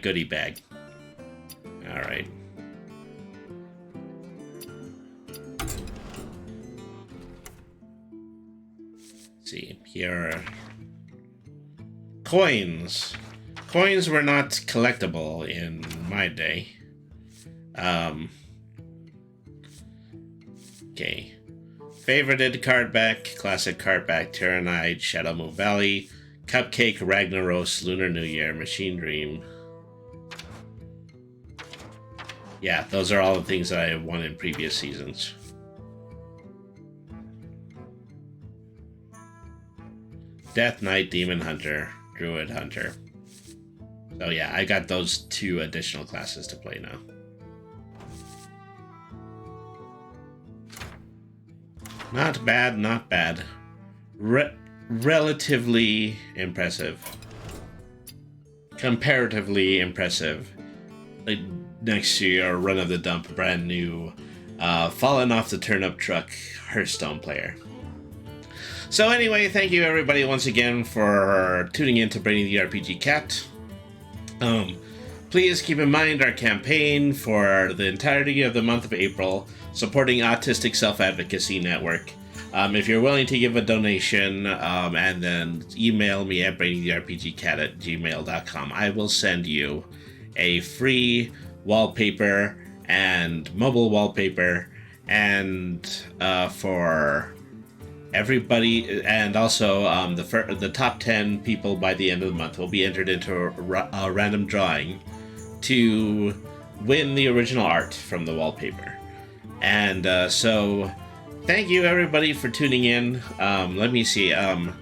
goodie bag. Alright. See, here are coins. Coins were not collectible in my day. Okay. Favorited card back, classic card back, Tyrannide, Shadow Moon Valley, Cupcake, Ragnaros, Lunar New Year, Machine Dream. Yeah, those are all the things that I have won in previous seasons. Death Knight, Demon Hunter, Druid Hunter. So yeah, I got those 2 additional classes to play now. Not bad, not bad. Relatively impressive. Comparatively impressive. Like next to your run of the dump, brand new, fallen off the turnip truck Hearthstone player. So anyway, thank you everybody once again for tuning in to Brainy the RPG Cat. Please keep in mind our campaign for the entirety of the month of April, supporting Autistic Self-Advocacy Network. If you're willing to give a donation, and then email me at brainytherpgcat@gmail.com, I will send you a free wallpaper and mobile wallpaper, and for everybody, and also the top 10 people by the end of the month will be entered into a random drawing to win the original art from the wallpaper. And so thank you everybody for tuning in. Let me see. I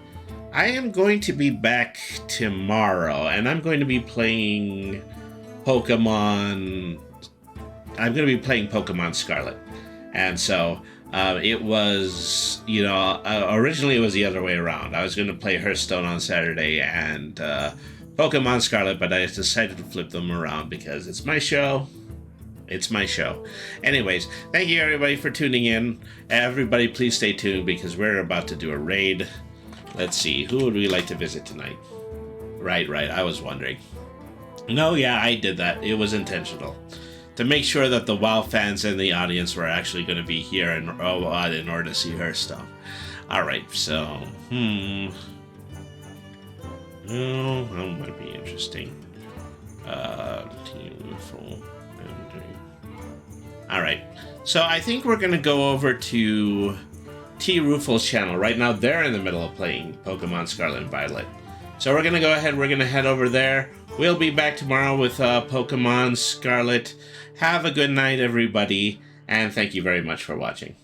am going to be back tomorrow, and I'm going to be playing Pokemon. I'm going to be playing Pokemon Scarlet. And so it was, originally it was the other way around. I was going to play Hearthstone on Saturday and Pokemon Scarlet, but I decided to flip them around because it's my show. It's my show. Anyways, thank you everybody for tuning in. Everybody please stay tuned because we're about to do a raid. Let's see, who would we like to visit tonight? Right, I was wondering. No, yeah, I did that. It was intentional. To make sure that the WoW fans in the audience were actually going to be here in order to see her stuff. Alright, so, oh, that might be interesting. Alright, so I think we're going to go over to T. Rufal's channel. Right now, they're in the middle of playing Pokemon Scarlet and Violet. So we're going to go ahead, we're going to head over there. We'll be back tomorrow with Pokemon Scarlet. Have a good night, everybody, and thank you very much for watching.